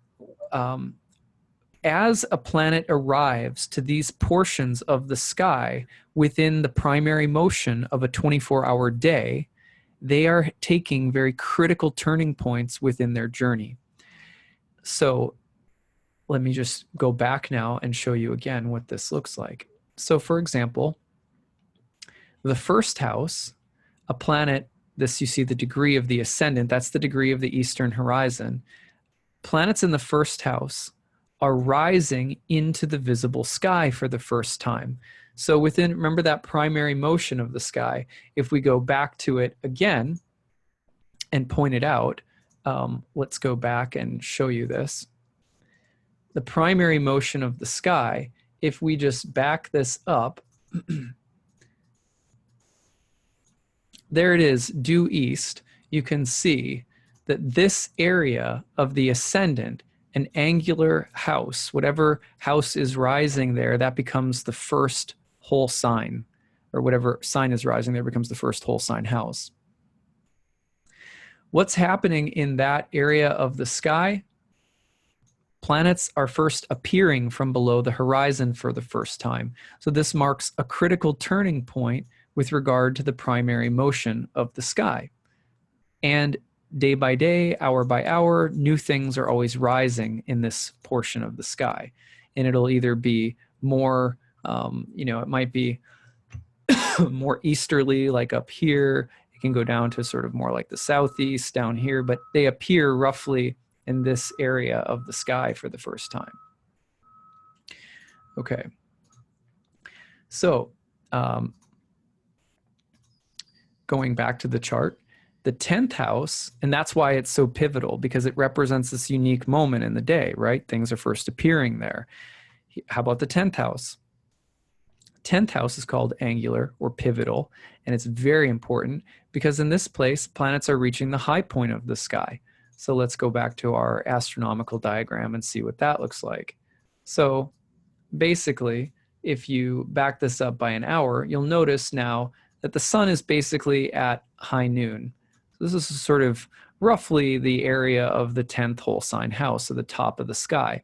Speaker 1: as a planet arrives to these portions of the sky within the primary motion of a 24-hour day, they are taking very critical turning points within their journey. So let me just go back now and show you again what this looks like. So for example, the 1st house, a planet, this you see the degree of the ascendant, that's the degree of the eastern horizon. Planets in the 1st house are rising into the visible sky for the first time. So remember that primary motion of the sky, if we go back to it again and point it out, let's go back and show you this. The primary motion of the sky, if we just back this up, there it is, due east, you can see that this area of the ascendant, an angular house, whatever house is rising there, that becomes the 1st whole sign, or whatever sign is rising there becomes the 1st whole sign house. What's happening in that area of the sky? Planets are first appearing from below the horizon for the first time. So this marks a critical turning point with regard to the primary motion of the sky. And day by day, hour by hour, new things are always rising in this portion of the sky. And it'll either be more, it might be more easterly, like up here. It can go down to sort of more like the southeast down here, but they appear roughly in this area of the sky for the first time. Okay. So going back to the chart, the 10th house, and that's why it's so pivotal, because it represents this unique moment in the day, right? Things are first appearing there. How about the 10th house? 10th house is called angular or pivotal, and it's very important because in this place, planets are reaching the high point of the sky. So let's go back to our astronomical diagram and see what that looks like. So basically, if you back this up by an hour, you'll notice now that the sun is basically at high noon. So this is sort of roughly the area of the 10th whole sign house, so the top of the sky.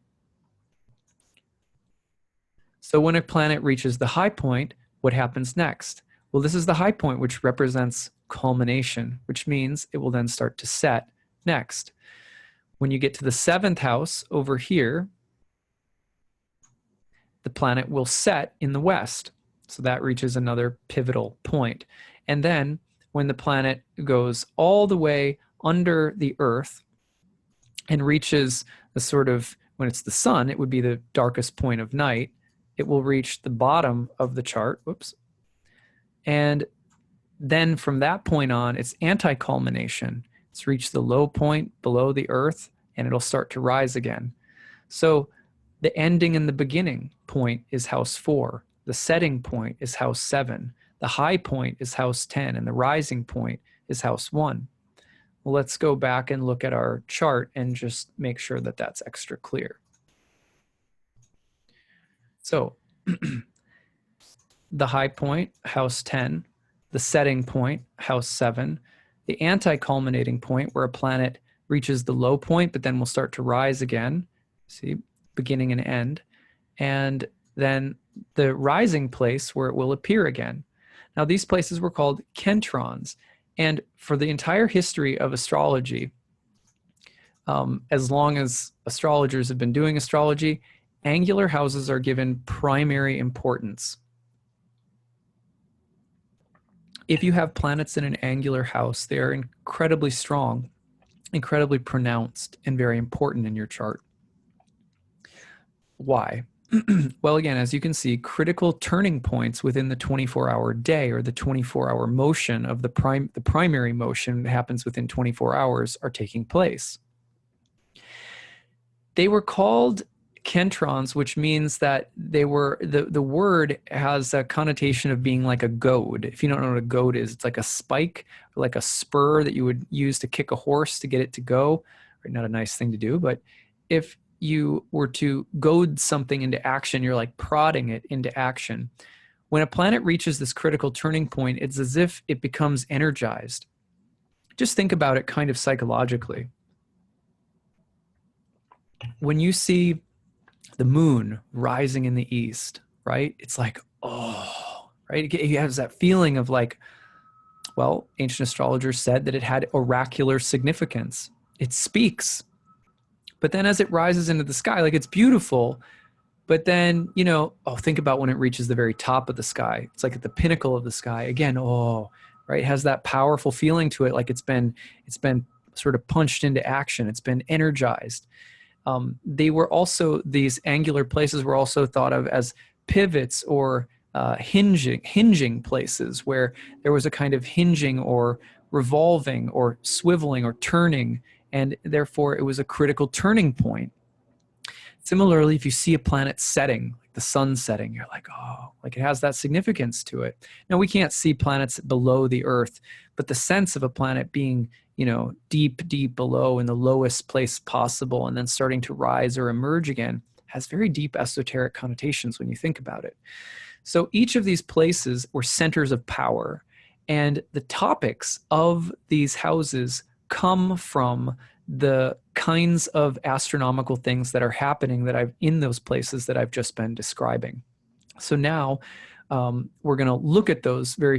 Speaker 1: So when a planet reaches the high point, what happens next? Well, this is the high point, which represents culmination, which means it will then start to set next. When you get to the 7th house over here, the planet will set in the west. So that reaches another pivotal point. And then when the planet goes all the way under the Earth and reaches the sort of, when it's the sun, it would be the darkest point of night, it will reach the bottom of the chart, whoops. And then from that point on, it's anti-culmination. It's reached the low point below the Earth, and it'll start to rise again. So the ending and the beginning point is house 4. The setting point is house 7. The high point is house 10, and the rising point is house 1. Well, let's go back and look at our chart and just make sure that that's extra clear. So the high point, house 10, the setting point, house 7, the anti-culminating point where a planet reaches the low point but then will start to rise again, see, beginning and end, and then the rising place where it will appear again. Now these places were called kentrons, and for the entire history of astrology, as long as astrologers have been doing astrology, angular houses are given primary importance. If you have planets in an angular house, they are incredibly strong, incredibly pronounced, and very important in your chart. Why? Well, again, as you can see, critical turning points within the 24-hour day, or the 24-hour motion of the primary motion that happens within 24 hours, are taking place. They were called kentrons, which means that they were, the word has a connotation of being like a goad. If you don't know what a goad is, it's like a spike, or like a spur that you would use to kick a horse to get it to go. Right, not a nice thing to do, but if you were to goad something into action, you're like prodding it into action. When a planet reaches this critical turning point, it's as if it becomes energized. Just think about it kind of psychologically. When you see the moon rising in the east, right? It's like, oh, right? It has that feeling of like, well, ancient astrologers said that it had oracular significance. It speaks. But then as it rises into the sky, like it's beautiful, but then, you know, oh, think about when it reaches the very top of the sky. It's like at the pinnacle of the sky. Again, oh, right? It has that powerful feeling to it, like it's been sort of punched into action. It's been energized. They were also, these angular places were also thought of as pivots or hinging places, where there was a kind of hinging or revolving or swiveling or turning, and therefore it was a critical turning point. Similarly, if you see a planet setting, like the sun setting, you're like, oh, like it has that significance to it. Now, we can't see planets below the Earth, but the sense of a planet being, you know, deep, deep below in the lowest place possible and then starting to rise or emerge again has very deep esoteric connotations when you think about it. So each of these places were centers of power, and the topics of these houses come from the kinds of astronomical things that are happening that I've in those places that I've just been describing. So now we're going to look at those very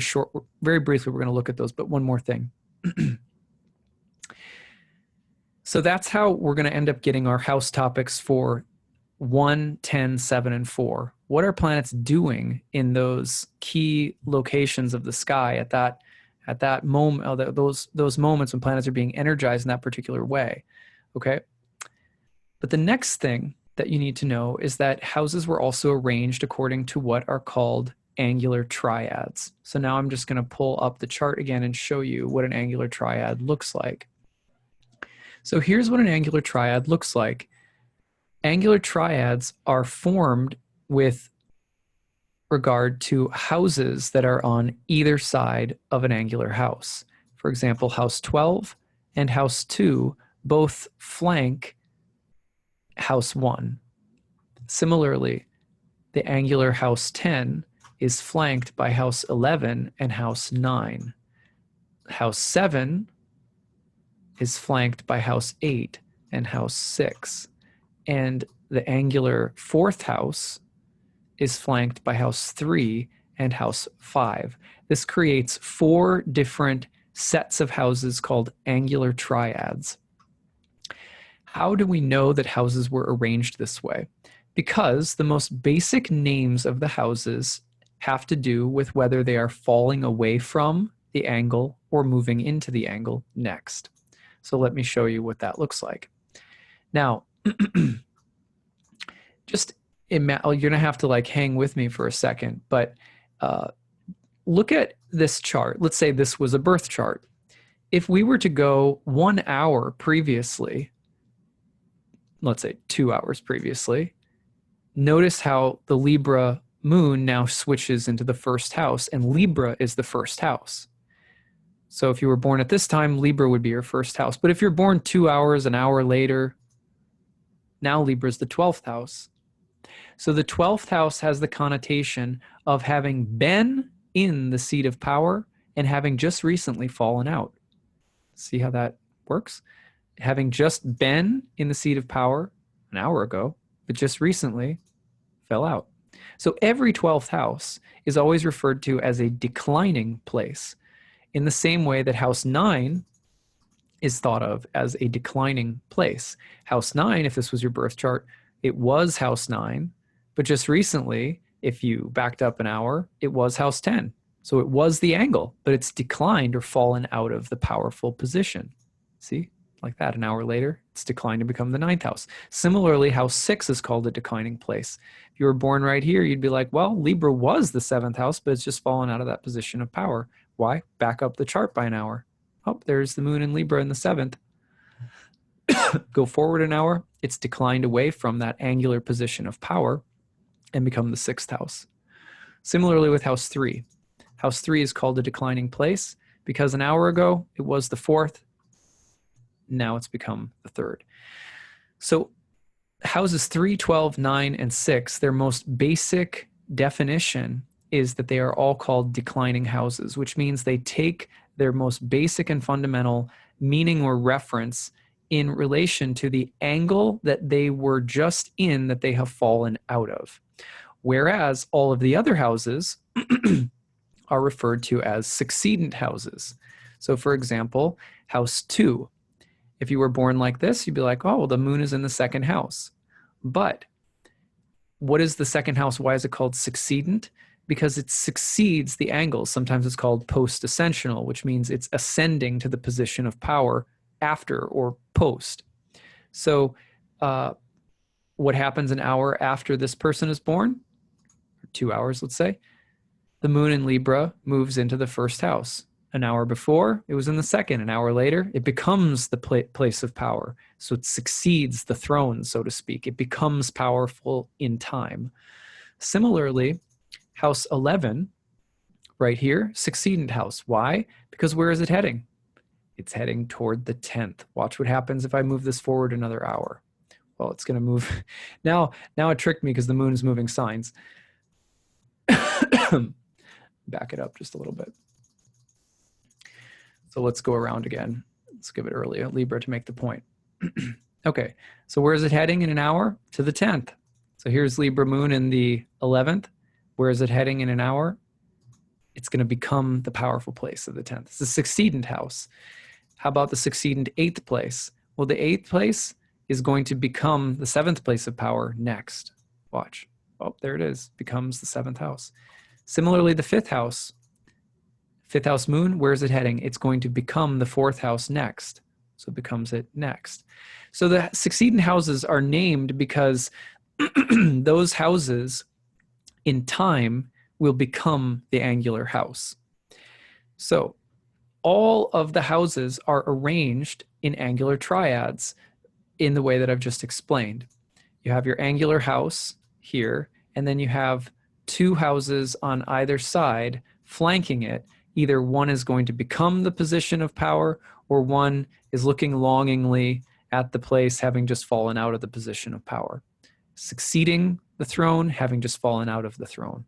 Speaker 1: briefly. We're going to look at those, but one more thing. So that's how we're going to end up getting our house topics for 1, 10, 7, and 4. What are planets doing in those key locations of the sky at that moment, those moments when planets are being energized in that particular way, okay? But the next thing that you need to know is that houses were also arranged according to what are called angular triads. So now I'm just going to pull up the chart again and show you what an angular triad looks like. So here's what an angular triad looks like. Angular triads are formed with regard to houses that are on either side of an angular house. For example, house 12 and house 2 both flank house 1. Similarly, the angular house 10 is flanked by house 11 and house 9. House 7 is flanked by house 8 and house 6. And the angular 4th house is flanked by house 3 and house 5. This creates 4 different sets of houses called angular triads. How do we know that houses were arranged this way? Because the most basic names of the houses have to do with whether they are falling away from the angle or moving into the angle next. So let me show you what that looks like. Now, you're going to have to like hang with me for a second, but look at this chart. Let's say this was a birth chart. If we were to go 1 hour previously, let's say 2 hours previously, notice how the Libra moon now switches into the first house, and Libra is the first house. So if you were born at this time, Libra would be your first house. But if you're born 2 hours, an hour later, now Libra is the 12th house. So the 12th house has the connotation of having been in the seat of power and having just recently fallen out. See how that works? Having just been in the seat of power an hour ago, but just recently fell out. So every 12th house is always referred to as a declining place, in the same way that house 9 is thought of as a declining place. House 9, if this was your birth chart, it was house 9, but just recently, if you backed up an hour, it was house 10. So it was the angle, but it's declined or fallen out of the powerful position. See, like that, an hour later, it's declined to become the 9th house. Similarly, house 6 is called a declining place. If you were born right here, you'd be like, well, Libra was the 7th house, but it's just fallen out of that position of power. Why? Back up the chart by an hour. Oh, there's the moon in Libra in the 7th. Go forward an hour, it's declined away from that angular position of power and become the 6th house. Similarly with house 3. House 3 is called a declining place because an hour ago it was the 4th. Now it's become the 3rd. So houses 3, 12, 9, and 6, their most basic definition is that they are all called declining houses, which means they take their most basic and fundamental meaning or reference in relation to the angle that they were just in that they have fallen out of. Whereas all of the other houses are referred to as succedent houses. So for example, house 2. If you were born like this, you'd be like, oh, well, the moon is in the 2nd house. But what is the 2nd house? Why is it called succedent? Because it succeeds the angles. Sometimes it's called post-ascensional, which means it's ascending to the position of power after or post. So what happens an hour after this person is born? 2 hours, let's say. The moon in Libra moves into the 1st house. An hour before, it was in the 2nd. An hour later, it becomes the place of power. So it succeeds the throne, so to speak. It becomes powerful in time. Similarly, house 11, right here, succedent house. Why? Because where is it heading? It's heading toward the 10th. Watch what happens if I move this forward another hour. Well, it's going to move. Now it tricked me because the moon is moving signs. Back it up just a little bit. So let's go around again. Let's give it earlier, Libra, to make the point. Okay, so where is it heading in an hour? To the 10th. So here's Libra moon in the 11th. Where is it heading in an hour? It's going to become the powerful place of the 10th. It's the succedent house. How about the succedent 8th place? Well, the 8th place is going to become the 7th place of power next. Watch. Oh, there it is. Becomes the 7th house. Similarly, the 5th house. 5th house moon, where is it heading? It's going to become the 4th house next. So it becomes it next. So the succedent houses are named because those houses in time will become the angular house. So all of the houses are arranged in angular triads in the way that I've just explained. You have your angular house here, and then you have two houses on either side flanking it. Either one is going to become the position of power, or one is looking longingly at the place having just fallen out of the position of power. Succeeding the throne, having just fallen out of the throne.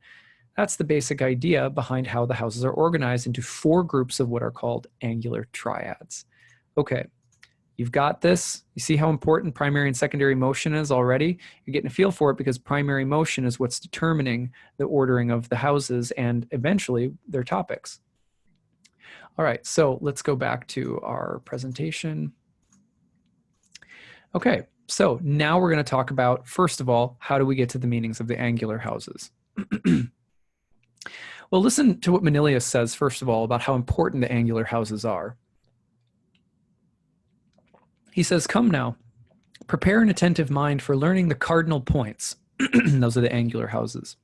Speaker 1: That's the basic idea behind how the houses are organized into 4 groups of what are called angular triads. Okay, you've got this. You see how important primary and secondary motion is already? You're getting a feel for it because primary motion is what's determining the ordering of the houses and eventually their topics. All right, so let's go back to our presentation. Okay, so now we're going to talk about, first of all, how do we get to the meanings of the angular houses? Well, listen to what Manilius says, first of all, about how important the angular houses are. He says, "Come now, prepare an attentive mind for learning the cardinal points." Those are the angular houses.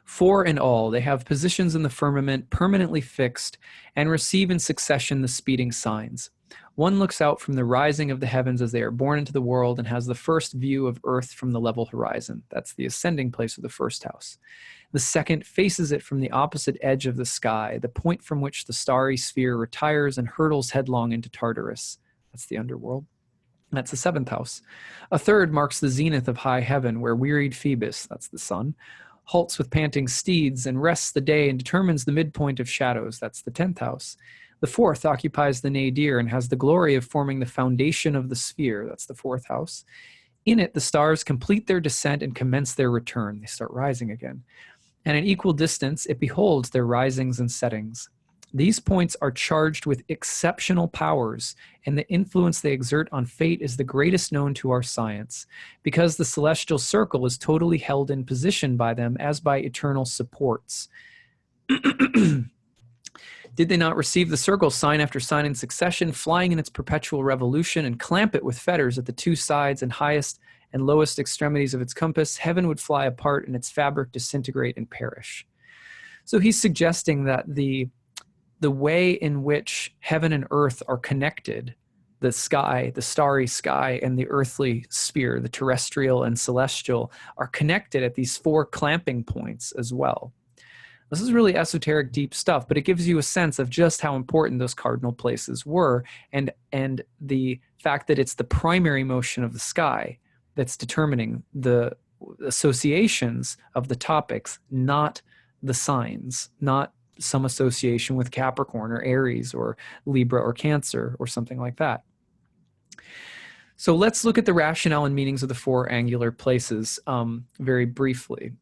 Speaker 1: "For in all, they have positions in the firmament permanently fixed and receive in succession the speeding signs. One looks out from the rising of the heavens as they are born into the world and has the first view of earth from the level horizon." That's the ascending place of the first house. "The second faces it from the opposite edge of the sky, the point from which the starry sphere retires and hurtles headlong into Tartarus." That's the underworld. That's the 7th house. "A third marks the zenith of high heaven, where wearied Phoebus," that's the sun, "halts with panting steeds and rests the day and determines the midpoint of shadows." That's the 10th house. "The fourth occupies the nadir and has the glory of forming the foundation of the sphere." That's the 4th house. "In it, the stars complete their descent and commence their return." They start rising again. "And at equal distance, it beholds their risings and settings. These points are charged with exceptional powers, and the influence they exert on fate is the greatest known to our science, because the celestial circle is totally held in position by them as by eternal supports." "Did they not receive the circle sign after sign in succession, flying in its perpetual revolution, and clamp it with fetters at the 2 sides and highest and lowest extremities of its compass, heaven would fly apart and its fabric disintegrate and perish." So he's suggesting that the way in which heaven and earth are connected, the sky, the starry sky, and the earthly sphere, the terrestrial and celestial, are connected at these 4 clamping points as well. This is really esoteric, deep stuff, but it gives you a sense of just how important those cardinal places were, and the fact that it's the primary motion of the sky that's determining the associations of the topics, not the signs, not some association with Capricorn or Aries or Libra or Cancer or something like that. So let's look at the rationale and meanings of the 4 angular places very briefly.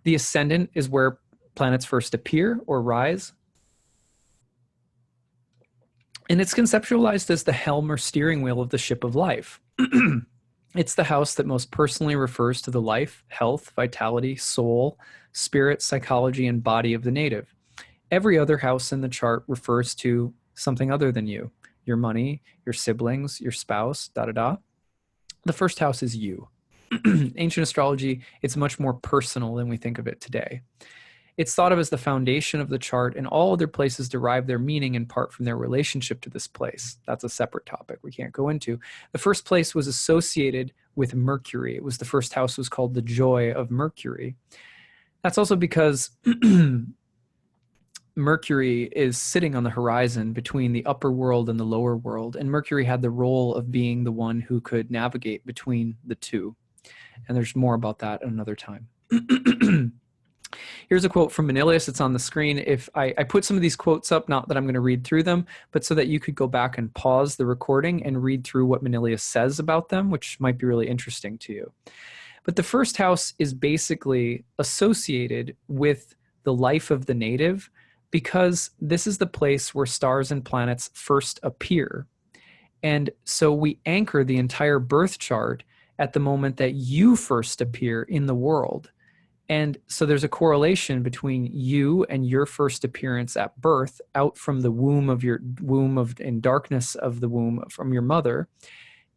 Speaker 1: The ascendant is where planets first appear or rise. And it's conceptualized as the helm or steering wheel of the ship of life. It's the house that most personally refers to the life, health, vitality, soul, spirit, psychology, and body of the native. Every other house in the chart refers to something other than you: your money, your siblings, your spouse, da-da-da. The first house is you. Ancient astrology, it's much more personal than we think of it today. It's thought of as the foundation of the chart, and all other places derive their meaning in part from their relationship to this place. That's a separate topic we can't go into. The first place was associated with Mercury. It was the first house was called the joy of Mercury. That's also because Mercury is sitting on the horizon between the upper world and the lower world, and Mercury had the role of being the one who could navigate between the two. And there's more about that another time. Here's a quote from Manilius. It's on the screen. If I put some of these quotes up, not that I'm going to read through them, but so that you could go back and pause the recording and read through what Manilius says about them, which might be really interesting to you. But the first house is basically associated with the life of the native because this is the place where stars and planets first appear. And so we anchor the entire birth chart at the moment that you first appear in the world. And so there's a correlation between you and your first appearance at birth, out from the womb in darkness of the womb from your mother,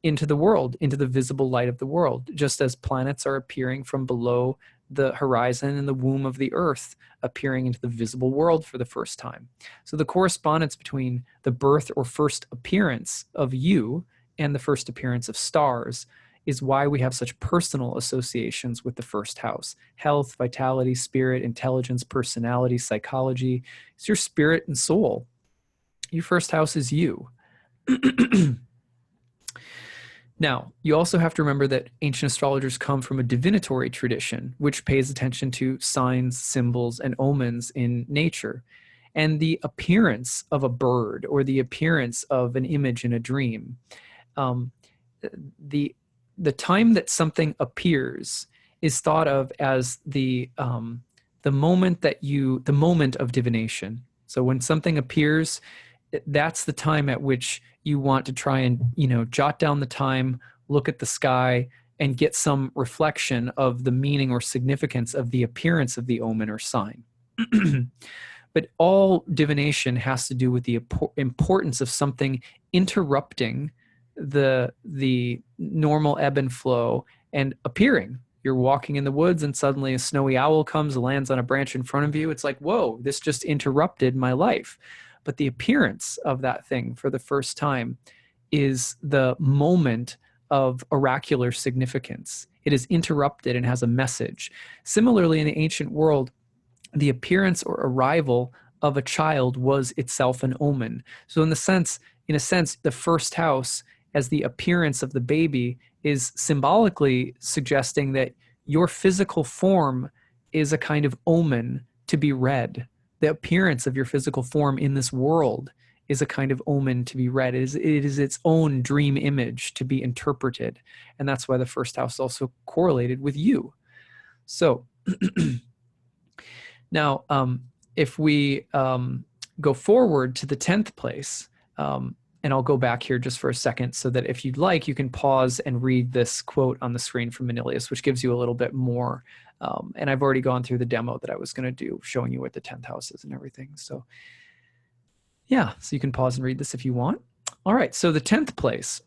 Speaker 1: into the world, into the visible light of the world, just as planets are appearing from below the horizon in the womb of the earth, appearing into the visible world for the first time. So the correspondence between the birth or first appearance of you and the first appearance of stars is why we have such personal associations with the first house. Health, vitality, spirit, intelligence, personality, psychology. It's your spirit and soul. Your first house is you. Now, you also have to remember that ancient astrologers come from a divinatory tradition, which pays attention to signs, symbols, and omens in nature. And the appearance of a bird or the appearance of an image in a dream. The time that something appears is thought of as the moment of divination. So when something appears, that's the time at which you want to try and, jot down the time, look at the sky, and get some reflection of the meaning or significance of the appearance of the omen or sign. But all divination has to do with the importance of something interrupting the normal ebb and flow and appearing. You're walking in the woods and suddenly a snowy owl comes, lands on a branch in front of you. It's like, whoa, this just interrupted my life. But the appearance of that thing for the first time is the moment of oracular significance. It is interrupted and has a message. Similarly, in the ancient world, the appearance or arrival of a child was itself an omen. So in a sense, the first house as the appearance of the baby is symbolically suggesting that your physical form is a kind of omen to be read. The appearance of your physical form in this world is a kind of omen to be read. It is its own dream image to be interpreted. And that's why the first house is also correlated with you. So now, if we go forward to the 10th place, and I'll go back here just for a second so that if you'd like, you can pause and read this quote on the screen from Manilius, which gives you a little bit more. And I've already gone through the demo that I was going to do, showing you what the 10th house is and everything. So yeah, so you can pause and read this if you want. All right, so the 10th place.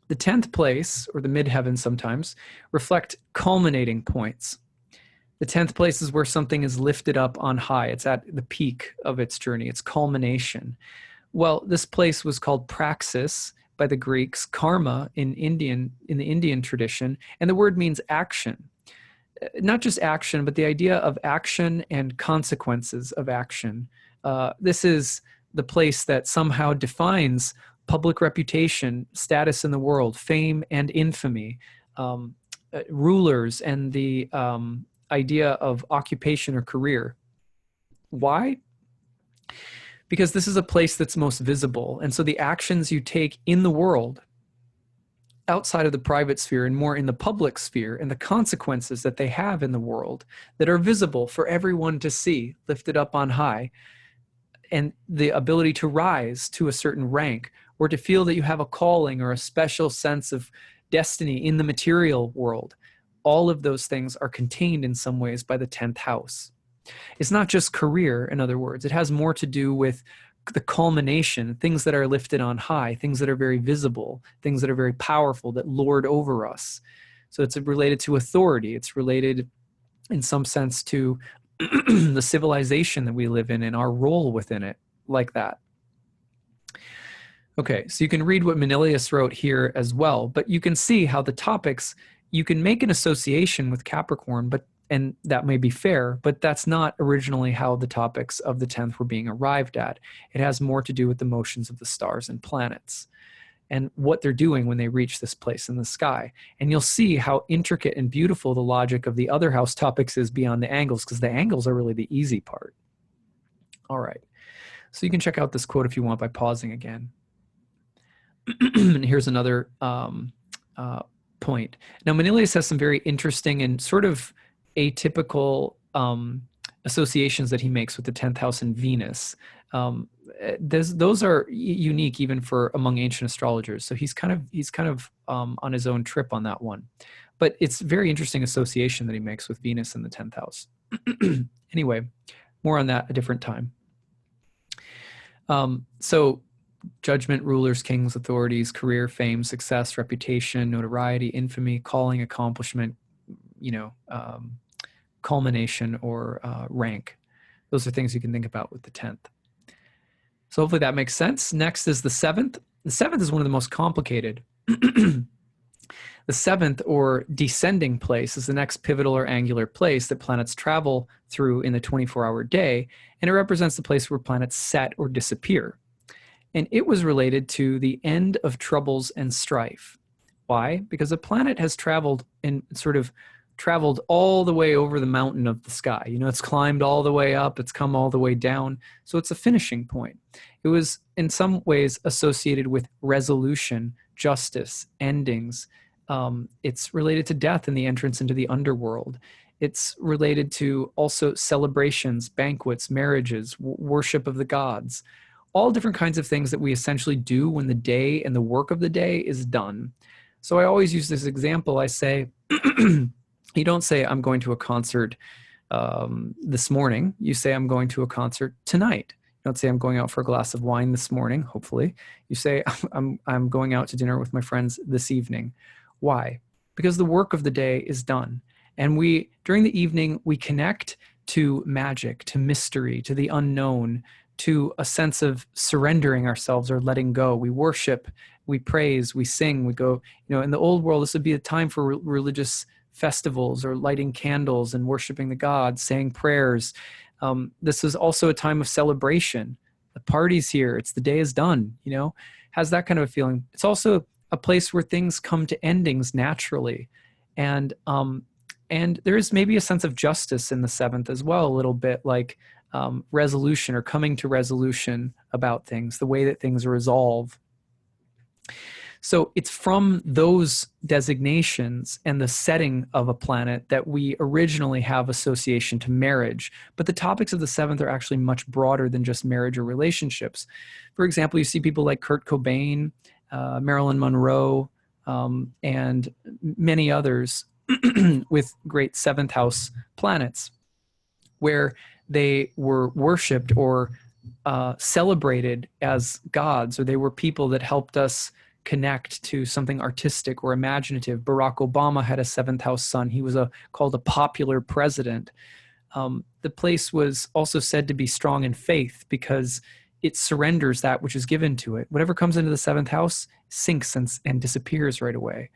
Speaker 1: The 10th place, or the midheaven sometimes, reflect culminating points. The 10th place is where something is lifted up on high. It's at the peak of its journey, its culmination. Well, this place was called praxis by the Greeks, karma in the Indian tradition, and the word means action. Not just action, but the idea of action and consequences of action. This is the place that somehow defines public reputation, status in the world, fame and infamy, rulers, and the idea of occupation or career. Why? Because this is a place that's most visible. And so the actions you take in the world, outside of the private sphere and more in the public sphere, and the consequences that they have in the world that are visible for everyone to see, lifted up on high, and the ability to rise to a certain rank, or to feel that you have a calling or a special sense of destiny in the material world. All of those things are contained in some ways by the 10th house. It's not just career, in other words. It has more to do with the culmination, things that are lifted on high, things that are very visible, things that are very powerful, that lord over us. So it's related to authority. It's related in some sense to the civilization that we live in and our role within it, like that. Okay, so you can read what Manilius wrote here as well, but you can see how the topics, you can make an association with Capricorn, and that may be fair, but that's not originally how the topics of the 10th were being arrived at. It has more to do with the motions of the stars and planets and what they're doing when they reach this place in the sky. And you'll see how intricate and beautiful the logic of the other house topics is beyond the angles, because the angles are really the easy part. All right, so you can check out this quote if you want by pausing again. And here's another point. Now, Manilius has some very interesting and sort of atypical associations that he makes with the 10th house and Venus. Those are unique even for among ancient astrologers. So he's kind of on his own trip on that one. But it's very interesting association that he makes with Venus in the 10th house. Anyway, more on that a different time. So judgment, rulers, kings, authorities, career, fame, success, reputation, notoriety, infamy, calling, accomplishment, culmination, or rank. Those are things you can think about with the 10th. So hopefully that makes sense. Next is the 7th. The 7th is one of the most complicated. The seventh, or descending place, is the next pivotal or angular place that planets travel through in the 24-hour day, and it represents the place where planets set or disappear. And it was related to the end of troubles and strife. Why? Because a planet has traveled all the way over the mountain of the sky. It's climbed all the way up, it's come all the way down. So it's a finishing point. It was in some ways associated with resolution, justice, endings. It's related to death and the entrance into the underworld. It's related to also celebrations, banquets, marriages, worship of the gods, all different kinds of things that we essentially do when the day and the work of the day is done. So I always use this example. I say, you don't say, I'm going to a concert this morning. You say, I'm going to a concert tonight. You don't say, I'm going out for a glass of wine this morning, hopefully. You say, I'm going out to dinner with my friends this evening. Why? Because the work of the day is done. And during the evening, we connect to magic, to mystery, to the unknown, to a sense of surrendering ourselves or letting go. We worship, we praise, we sing, we go, in the old world, this would be a time for religious festivals or lighting candles and worshiping the gods, saying prayers. This is also a time of celebration. The party's here. The day is done, has that kind of a feeling. It's also a place where things come to endings naturally. And there is maybe a sense of justice in the seventh as well, a little bit like resolution or coming to resolution about things, the way that things resolve. So it's from those designations and the setting of a planet that we originally have association to marriage. But the topics of the seventh are actually much broader than just marriage or relationships. For example, you see people like Kurt Cobain, Marilyn Monroe, and many others with great seventh house planets, where they were worshipped or celebrated as gods, or they were people that helped us connect to something artistic or imaginative. Barack Obama had a seventh house sun. He was called a popular president. The place was also said to be strong in faith because it surrenders that which is given to it. Whatever comes into the seventh house sinks and disappears right away.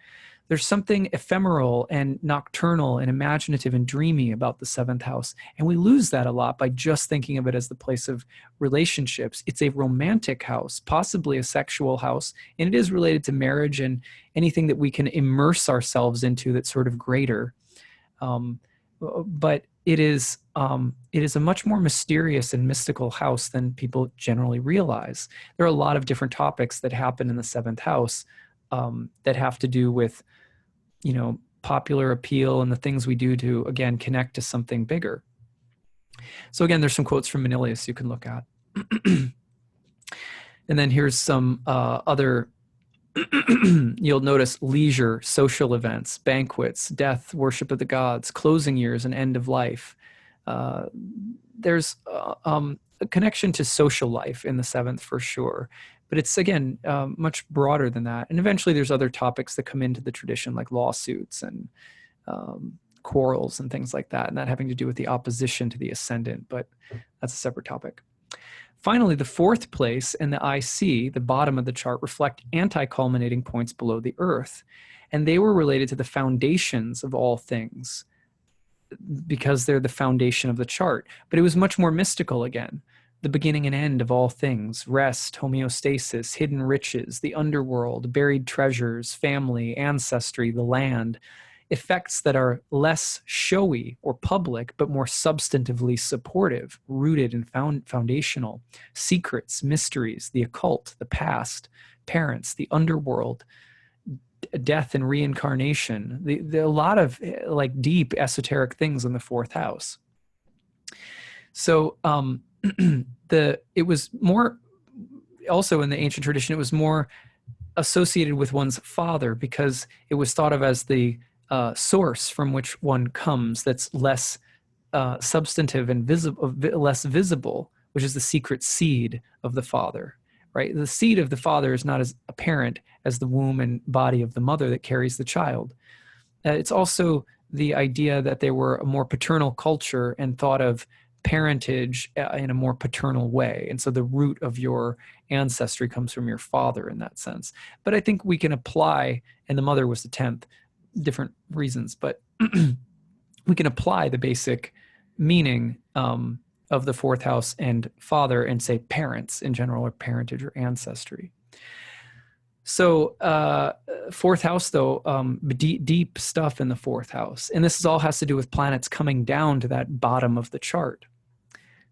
Speaker 1: There's something ephemeral and nocturnal and imaginative and dreamy about the seventh house. And we lose that a lot by just thinking of it as the place of relationships. It's a romantic house, possibly a sexual house, and it is related to marriage and anything that we can immerse ourselves into that's sort of greater. But it is a much more mysterious and mystical house than people generally realize. There are a lot of different topics that happen in the seventh house that have to do with popular appeal and the things we do to, again, connect to something bigger. So again, there's some quotes from Manilius you can look at. And then here's some other, you'll notice leisure, social events, banquets, death, worship of the gods, closing years, and end of life. There's a connection to social life in the seventh for sure. But it's, again, much broader than that. And eventually there's other topics that come into the tradition, like lawsuits and quarrels and things like that, and that having to do with the opposition to the ascendant. But that's a separate topic. Finally, the fourth place and the IC, the bottom of the chart, reflect anti-culminating points below the earth. And they were related to the foundations of all things because they're the foundation of the chart. But it was much more mystical again. The beginning and end of all things, rest, homeostasis, hidden riches, the underworld, buried treasures, family, ancestry, the land, effects that are less showy or public, but more substantively supportive, rooted and foundational, secrets, mysteries, the occult, the past, parents, the underworld, death and reincarnation, a lot of like deep esoteric things in the fourth house. So, it was more, also in the ancient tradition, it was more associated with one's father because it was thought of as the source from which one comes that's less substantive and less visible, which is the secret seed of the father, right? The seed of the father is not as apparent as the womb and body of the mother that carries the child. It's also the idea that they were a more paternal culture and thought of parentage in a more paternal way. And so the root of your ancestry comes from your father in that sense. But I think we can apply, and the mother was the 10th, different reasons, but we can apply the basic meaning of the fourth house and father and say parents in general, or parentage or ancestry. So fourth house, though, deep stuff in the fourth house. And this all has to do with planets coming down to that bottom of the chart.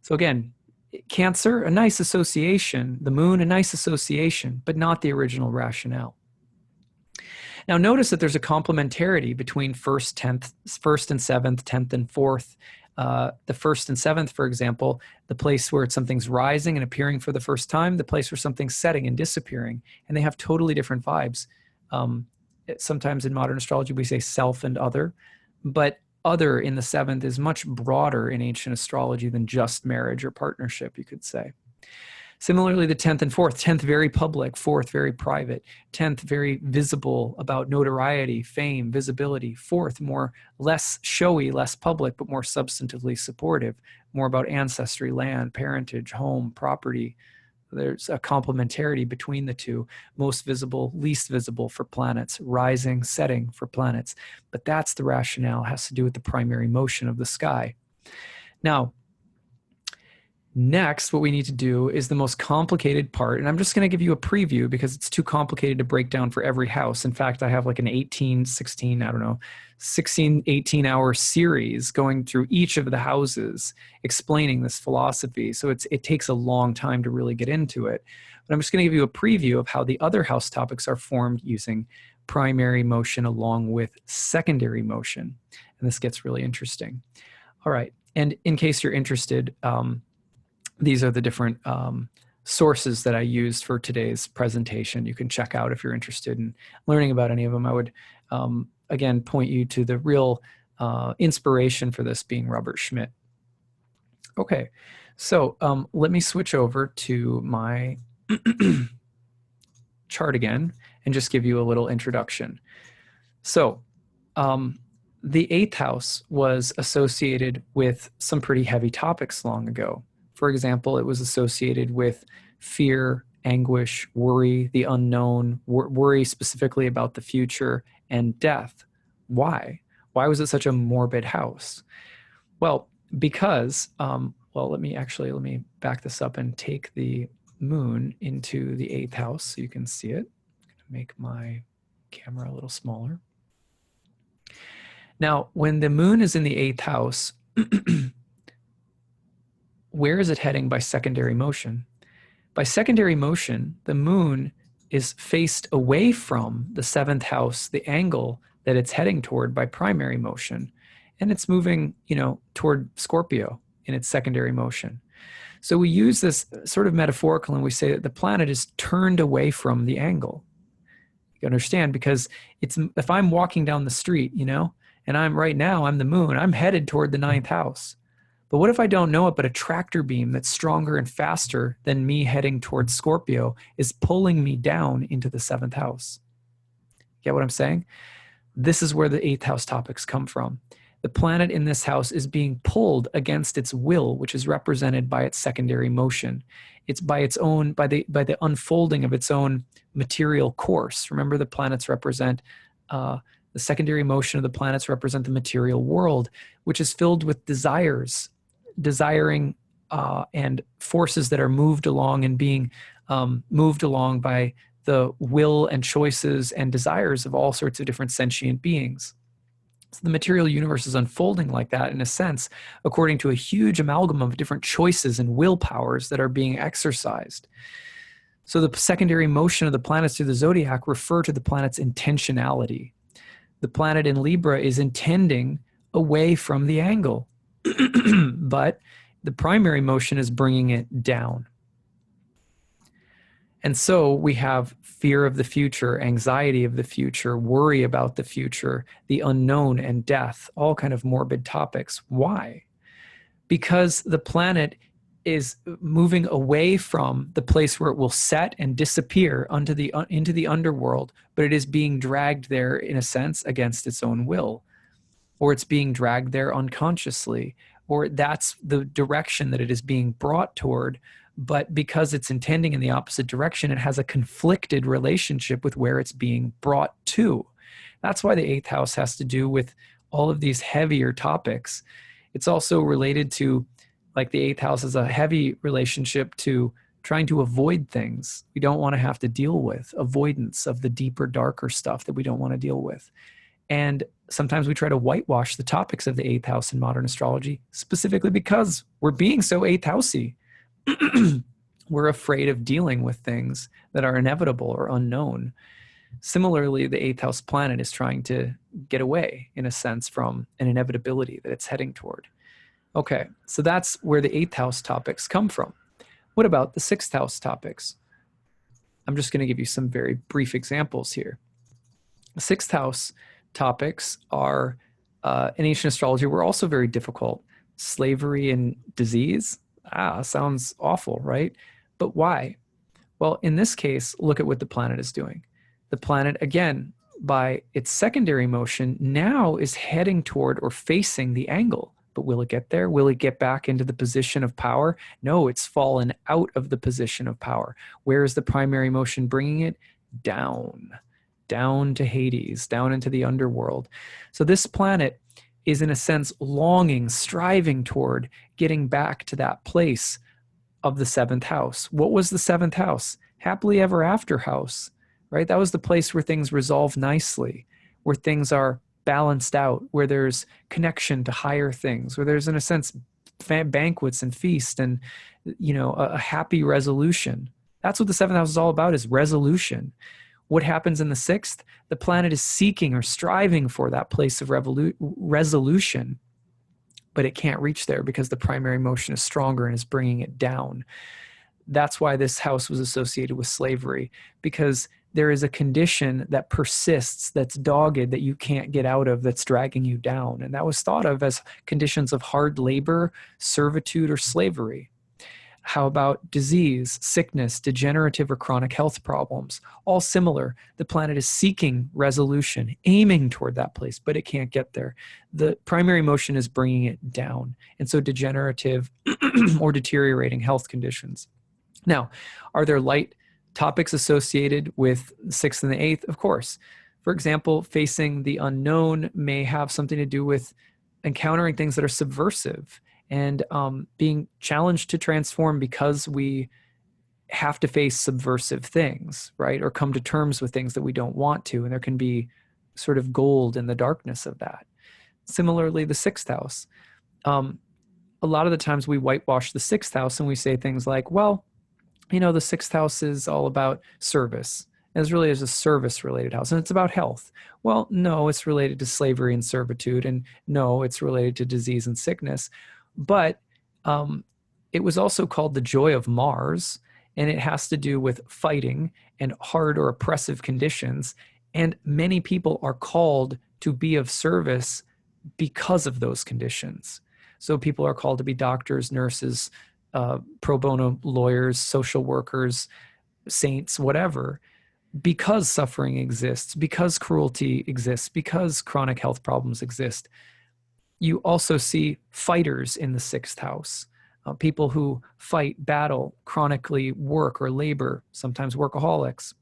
Speaker 1: So again, Cancer, a nice association. The moon, a nice association, but not the original rationale. Now notice that there's a complementarity between first and seventh, 10th and 4th. The 1st and 7th, for example, the place where something's rising and appearing for the first time, the place where something's setting and disappearing, and they have totally different vibes. Sometimes in modern astrology, we say self and other, but other in the 7th is much broader in ancient astrology than just marriage or partnership, you could say. Similarly, the 10th and 4th, 10th very public, 4th very private, 10th very visible about notoriety, fame, visibility, 4th less showy, less public, but more substantively supportive, more about ancestry, land, parentage, home, property. There's a complementarity between the two, most visible, least visible for planets, rising, setting for planets. But that's the rationale, it has to do with the primary motion of the sky. Now, next, what we need to do is the most complicated part, and I'm just going to give you a preview because it's too complicated to break down for every house. In fact, I have like an 16, 18-hour series going through each of the houses explaining this philosophy. So it takes a long time to really get into it. But I'm just going to give you a preview of how the other house topics are formed using primary motion along with secondary motion. And this gets really interesting. All right. And in case you're interested, these are the different sources that I used for today's presentation. You can check out if you're interested in learning about any of them. I would, again, point you to the real inspiration for this being Robert Schmidt. Okay, so let me switch over to my chart again and just give you a little introduction. So the 8th house was associated with some pretty heavy topics long ago. For example, it was associated with fear, anguish, worry, the unknown, worry specifically about the future, and death. Why? Why was it such a morbid house? Well, because, let me back this up and take the moon into the 8th house so you can see it. I'm going to make my camera a little smaller. Now, when the moon is in the 8th house, where is it heading by secondary motion? By secondary motion, the moon is faced away from the 7th house, the angle that it's heading toward by primary motion, and it's moving, toward Scorpio in its secondary motion. So we use this sort of metaphorical, and we say that the planet is turned away from the angle. You understand, because if I'm walking down the street, and I'm the moon, I'm headed toward the 9th house. But what if I don't know it, but a tractor beam that's stronger and faster than me heading towards Scorpio is pulling me down into the 7th house? Get what I'm saying? This is where the 8th house topics come from. The planet in this house is being pulled against its will, which is represented by its secondary motion. It's by the unfolding of its own material course. Remember, the planets represent the secondary motion of the planets represent the material world, which is filled with desiring and forces that are moved along and being moved along by the will and choices and desires of all sorts of different sentient beings. So the material universe is unfolding like that, in a sense, according to a huge amalgam of different choices and willpowers that are being exercised. So the secondary motion of the planets through the zodiac refer to the planet's intentionality. The planet in Libra is intending away from the angle, but the primary motion is bringing it down. And so we have fear of the future, anxiety of the future, worry about the future, the unknown, and death, all kind of morbid topics. Why? Because the planet is moving away from the place where it will set and disappear into the underworld, but it is being dragged there, in a sense, against its own will, or it's being dragged there unconsciously, or that's the direction that it is being brought toward. But because it's intending in the opposite direction, it has a conflicted relationship with where it's being brought to. That's why the eighth house has to do with all of these heavier topics. It's also related to, like, the eighth house is a heavy relationship to trying to avoid things we don't want to have to deal with, avoidance of the deeper, darker stuff that we don't want to deal with. And sometimes we try to whitewash the topics of the eighth house in modern astrology, specifically because we're being so eighth housey. We're afraid of dealing with things that are inevitable or unknown. Similarly, the eighth house planet is trying to get away, in a sense, from an inevitability that it's heading toward. Okay, so that's where the eighth house topics come from. What about the sixth house topics? I'm just going to give you some very brief examples here. The sixth house topics are, in ancient astrology, were also very difficult. Slavery and disease. Sounds awful, right? But why? Well, in this case, look at what the planet is doing. The planet, again, by its secondary motion, now is heading toward or facing the angle. But will it get there? Will it get back into the position of power? No, it's fallen out of the position of power. Where is the primary motion bringing it? Down to Hades, down into the underworld. So this planet is, in a sense, longing, striving toward getting back to that place of the seventh house. What was the seventh house? Happily ever after house, right? That was the place where things resolve nicely, where things are balanced out, where there's connection to higher things, where there's, in a sense, banquets and feast and, a happy resolution. That's what the seventh house is all about, is resolution. What happens in the sixth? The planet is seeking or striving for that place of resolution, but it can't reach there because the primary motion is stronger and is bringing it down. That's why this house was associated with slavery, because there is a condition that persists, that's dogged, that you can't get out of, that's dragging you down. And that was thought of as conditions of hard labor, servitude, or slavery. How about disease, sickness, degenerative or chronic health problems? All similar. The planet is seeking resolution, aiming toward that place, but it can't get there. The primary motion is bringing it down. And so degenerative or deteriorating health conditions. Now, are there light topics associated with the sixth and the eighth? Of course. For example, facing the unknown may have something to do with encountering things that are subversive and being challenged to transform because we have to face subversive things, right? Or come to terms with things that we don't want to. And there can be sort of gold in the darkness of that. Similarly, the sixth house. A lot of the times we whitewash the sixth house and we say things like, well, the sixth house is all about service. It really is a service-related house, and it's about health. Well, no, it's related to slavery and servitude, and no, it's related to disease and sickness. But it was also called the joy of Mars, and it has to do with fighting and hard or oppressive conditions. And many people are called to be of service because of those conditions. So people are called to be doctors, nurses, pro bono lawyers, social workers, saints, whatever, because suffering exists, because cruelty exists, because chronic health problems exist. You also see fighters in the sixth house, people who fight, battle, chronically work or labor, sometimes workaholics.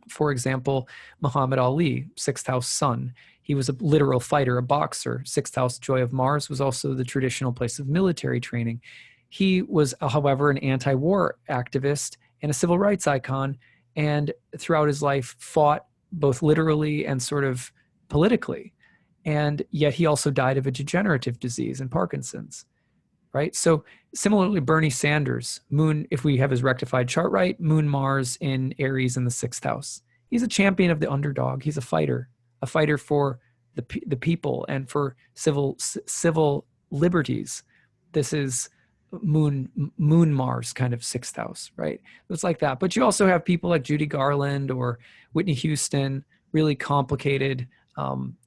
Speaker 1: For example, Muhammad Ali, sixth house sun. He was a literal fighter, a boxer. Sixth house joy of Mars was also the traditional place of military training. He was, however, an anti-war activist and a civil rights icon, and throughout his life fought both literally and sort of politically. And yet he also died of a degenerative disease and Parkinson's, right? So similarly, Bernie Sanders, moon, if we have his rectified chart right, moon Mars in Aries in the sixth house. He's a champion of the underdog. He's a fighter for the people and for civil liberties. This is moon Mars kind of sixth house, right? It's like that. But you also have people like Judy Garland or Whitney Houston, really complicated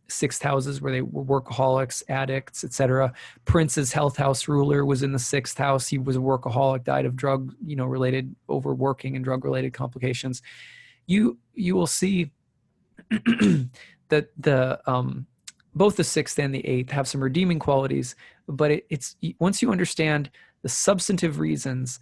Speaker 1: sixth houses where they were workaholics, addicts, etc. Prince's health house ruler was in the sixth house. He was a workaholic, died of drug, related overworking and drug related complications. You will see that the both the sixth and the eighth have some redeeming qualities, but it's once you understand the substantive reasons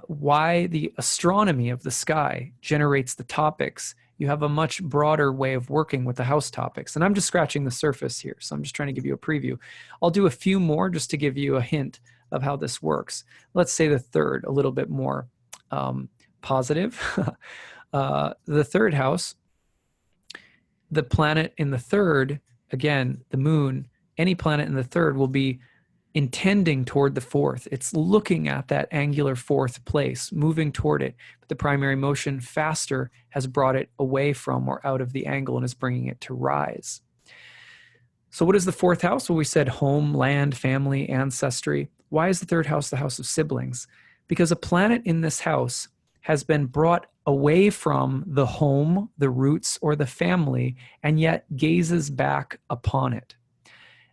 Speaker 1: why the astronomy of the sky generates the topics, you have a much broader way of working with the house topics. And I'm just scratching the surface here, so I'm just trying to give you a preview. I'll do a few more just to give you a hint of how this works. Let's say the third, a little bit more positive. The third house, the planet in the third, again, the moon, any planet in the third will be intending toward the fourth. It's looking at that angular fourth place, moving toward it. But the primary motion faster has brought it away from or out of the angle and is bringing it to rise. So what is the fourth house? Well, we said home, land, family, ancestry. Why is the third house the house of siblings? Because a planet in this house has been brought away from the home, the roots, or the family, and yet gazes back upon it.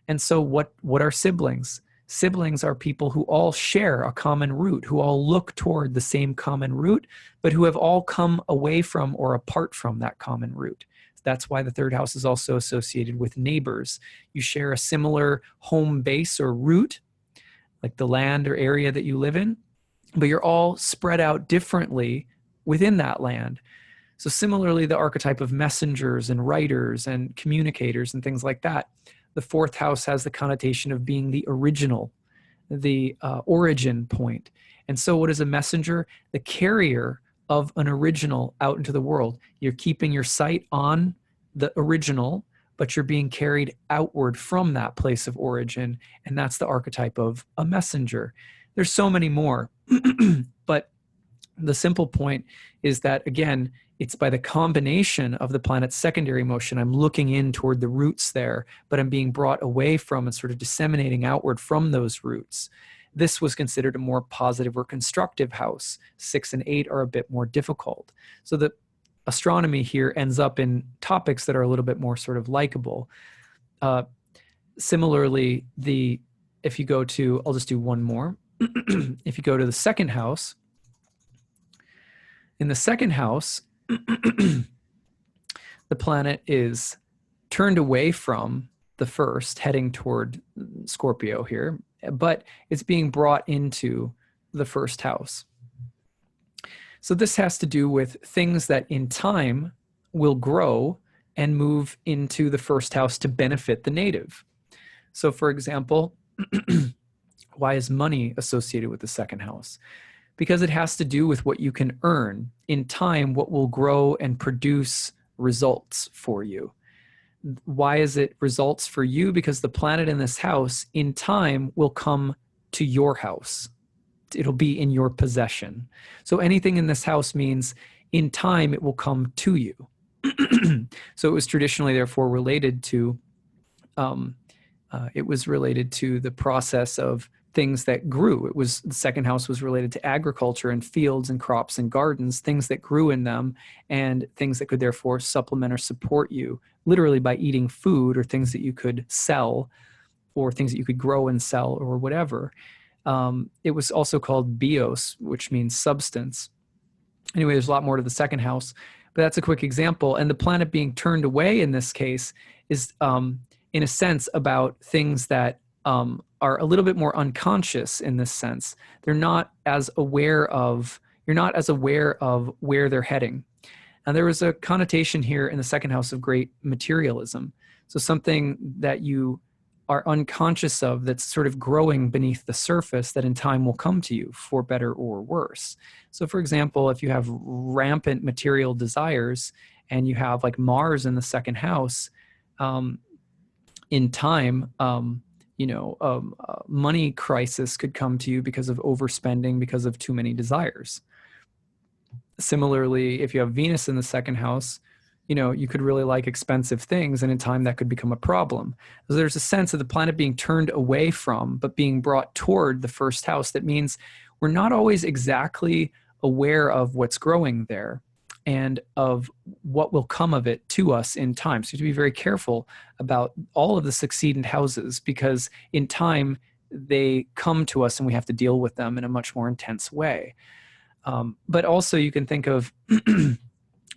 Speaker 1: And so what are siblings? Siblings are people who all share a common root, who all look toward the same common root, but who have all come away from or apart from that common root. That's why the third house is also associated with neighbors. You share a similar home base or root, like the land or area that you live in, but you're all spread out differently within that land. So similarly, the archetype of messengers and writers and communicators and things like that, the fourth house has the connotation of being the original, the origin point. And so what is a messenger? The carrier of an original out into the world. You're keeping your sight on the original, but you're being carried outward from that place of origin. And that's the archetype of a messenger. There's so many more, but the simple point is that, again, it's by the combination of the planet's secondary motion. I'm looking in toward the roots there, but I'm being brought away from and sort of disseminating outward from those roots. This was considered a more positive or constructive house. 6 and 8 are a bit more difficult. So the astronomy here ends up in topics that are a little bit more sort of likable. Similarly, if you go to, I'll just do one more. If you go to the second house, in the second house, the planet is turned away from the first, heading toward Scorpio here, but it's being brought into the first house. So this has to do with things that in time will grow and move into the first house to benefit the native. So for example, why is money associated with the second house? Because it has to do with what you can earn. In time, what will grow and produce results for you. Why is it results for you? Because the planet in this house, in time, will come to your house. It'll be in your possession. So anything in this house means in time, it will come to you. So it was traditionally, therefore, related to, the process of things that grew. The second house was related to agriculture and fields and crops and gardens, things that grew in them, and things that could therefore supplement or support you, literally by eating food or things that you could sell or things that you could grow and sell or whatever. It was also called bios, which means substance. Anyway, there's a lot more to the second house, but that's a quick example. And the planet being turned away in this case is, in a sense, about things that are a little bit more unconscious in this sense. You're not as aware of where they're heading. And there was a connotation here in the second house of great materialism. So something that you are unconscious of that's sort of growing beneath the surface that in time will come to you for better or worse. So for example, if you have rampant material desires and you have like Mars in the second house, in time, money crisis could come to you because of overspending, because of too many desires. Similarly, if you have Venus in the second house, you could really like expensive things, and in time that could become a problem. So there's a sense of the planet being turned away from, but being brought toward the first house. That means we're not always exactly aware of what's growing there and of what will come of it to us in time. So you have to be very careful about all of the succedent houses, because in time they come to us and we have to deal with them in a much more intense way. But also you can think of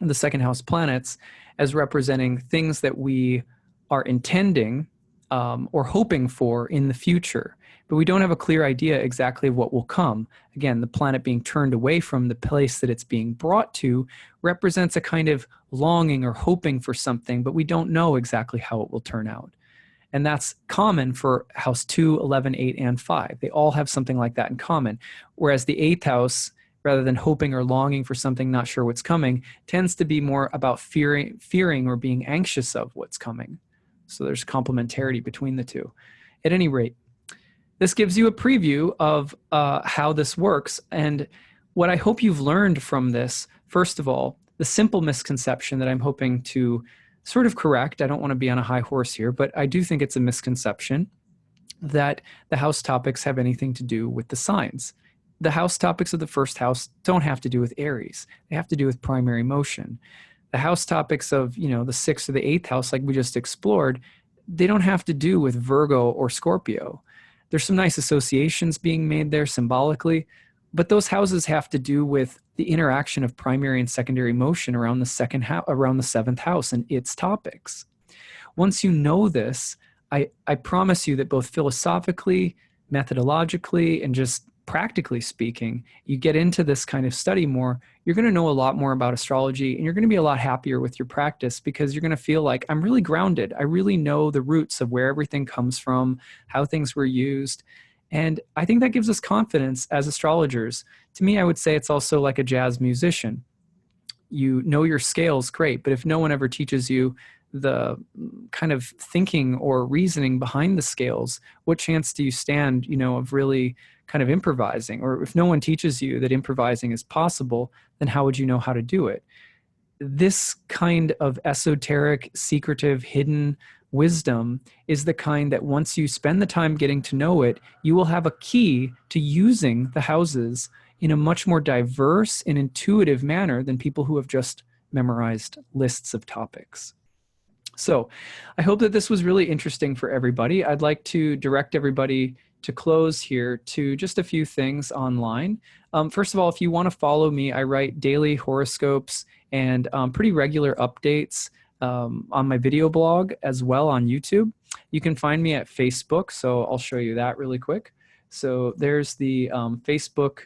Speaker 1: the second house planets as representing things that we are intending or hoping for in the future, but we don't have a clear idea exactly of what will come. Again, the planet being turned away from the place that it's being brought to represents a kind of longing or hoping for something, but we don't know exactly how it will turn out. And that's common for house 2, 11, 8, and 5. They all have something like that in common. Whereas the 8th house, rather than hoping or longing for something, not sure what's coming, tends to be more about fearing or being anxious of what's coming. So there's complementarity between the two. At any rate, this gives you a preview of how this works. And what I hope you've learned from this, first of all, the simple misconception that I'm hoping to sort of correct. I don't want to be on a high horse here, but I do think it's a misconception that the house topics have anything to do with the signs. The house topics of the first house don't have to do with Aries. They have to do with primary motion. The house topics of, the 6th or the 8th house, like we just explored, they don't have to do with Virgo or Scorpio. There's some nice associations being made there symbolically, but those houses have to do with the interaction of primary and secondary motion around the 7th house and its topics. Once you know this, I promise you that both philosophically, methodologically, and just practically speaking, you get into this kind of study more, you're going to know a lot more about astrology, and you're going to be a lot happier with your practice because you're going to feel like I'm really grounded. I really know the roots of where everything comes from, how things were used. And I think that gives us confidence as astrologers. To me, I would say it's also like a jazz musician. You know your scales, great, but if no one ever teaches you the kind of thinking or reasoning behind the scales, what chance do you stand, of really kind of improvising? Or if no one teaches you that improvising is possible, then how would you know how to do it? This kind of esoteric, secretive, hidden wisdom is the kind that once you spend the time getting to know it, you will have a key to using the houses in a much more diverse and intuitive manner than people who have just memorized lists of topics. So I hope that this was really interesting for everybody. I'd like to direct everybody to close here to just a few things online. First of all, if you want to follow me, I write daily horoscopes and pretty regular updates on my video blog as well on YouTube. You can find me at Facebook, so I'll show you that really quick. So there's the Facebook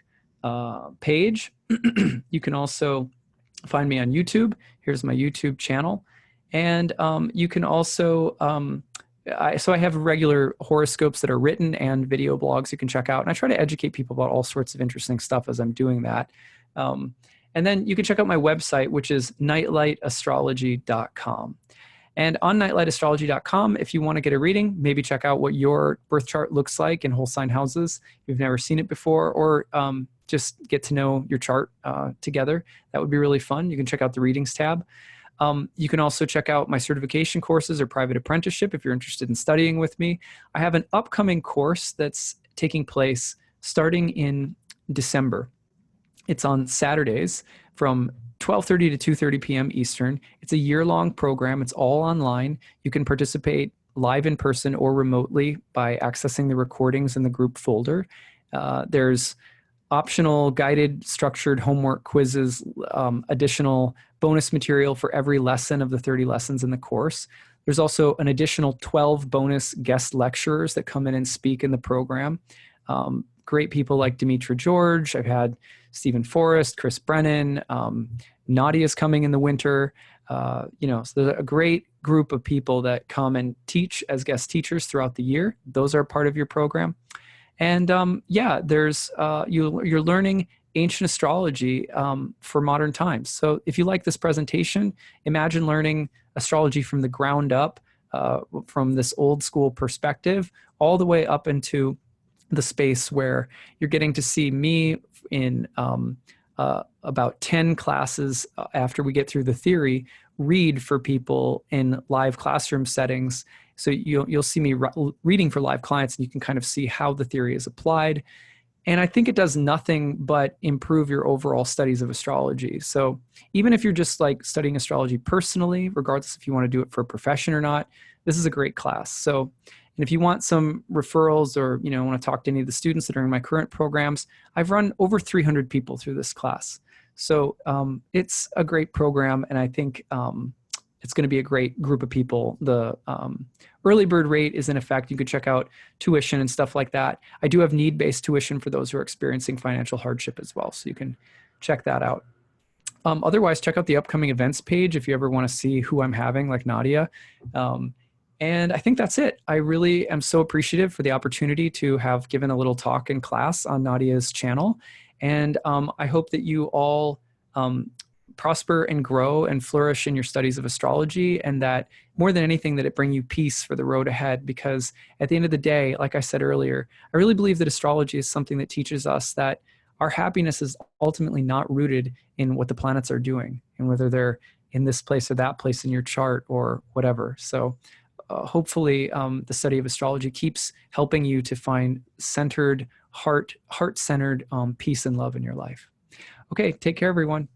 Speaker 1: page. You can also find me on YouTube. Here's my YouTube channel. And you can also, I have regular horoscopes that are written and video blogs you can check out. And I try to educate people about all sorts of interesting stuff as I'm doing that. And then you can check out my website, which is nightlightastrology.com. And on nightlightastrology.com, if you want to get a reading, maybe check out what your birth chart looks like in whole sign houses. If you've never seen it before, or just get to know your chart together. That would be really fun. You can check out the readings tab. You can also check out my certification courses or private apprenticeship if you're interested in studying with me. I have an upcoming course that's taking place starting in December. It's on Saturdays from 12:30 to 2:30 p.m. Eastern. It's a year-long program. It's all online. You can participate live in person or remotely by accessing the recordings in the group folder. There's optional guided structured homework quizzes, additional bonus material for every lesson of the 30 lessons in the course. There's also an additional 12 bonus guest lecturers that come in and speak in the program. Great people like Demetra George. I've had Stephen Forrest, Chris Brennan. Nadiya is coming in the winter. So there's a great group of people that come and teach as guest teachers throughout the year. Those are part of your program. And there's you're learning ancient astrology for modern times. So if you like this presentation, imagine learning astrology from the ground up, from this old school perspective, all the way up into the space where you're getting to see me in about 10 classes after we get through the theory, read for people in live classroom settings. So you'll see me reading for live clients, and you can kind of see how the theory is applied. And I think it does nothing but improve your overall studies of astrology. So even if you're just like studying astrology personally, regardless if you want to do it for a profession or not, this is a great class. So, and if you want some referrals or, want to talk to any of the students that are in my current programs, I've run over 300 people through this class. So it's a great program, and I think it's going to be a great group of people. The early bird rate is in effect. You could check out tuition and stuff like that. I do have need-based tuition for those who are experiencing financial hardship as well, so you can check that out. Otherwise, check out the upcoming events page if you ever want to see who I'm having, like Nadiya. And I think that's it. I really am so appreciative for the opportunity to have given a little talk in class on Nadiya's channel. And I hope that you all prosper and grow and flourish in your studies of astrology, and that more than anything, that it bring you peace for the road ahead. Because at the end of the day, like I said earlier, I really believe that astrology is something that teaches us that our happiness is ultimately not rooted in what the planets are doing and whether they're in this place or that place in your chart or whatever. So hopefully the study of astrology keeps helping you to find centered, heart-centered peace and love in your life. Okay, take care, everyone.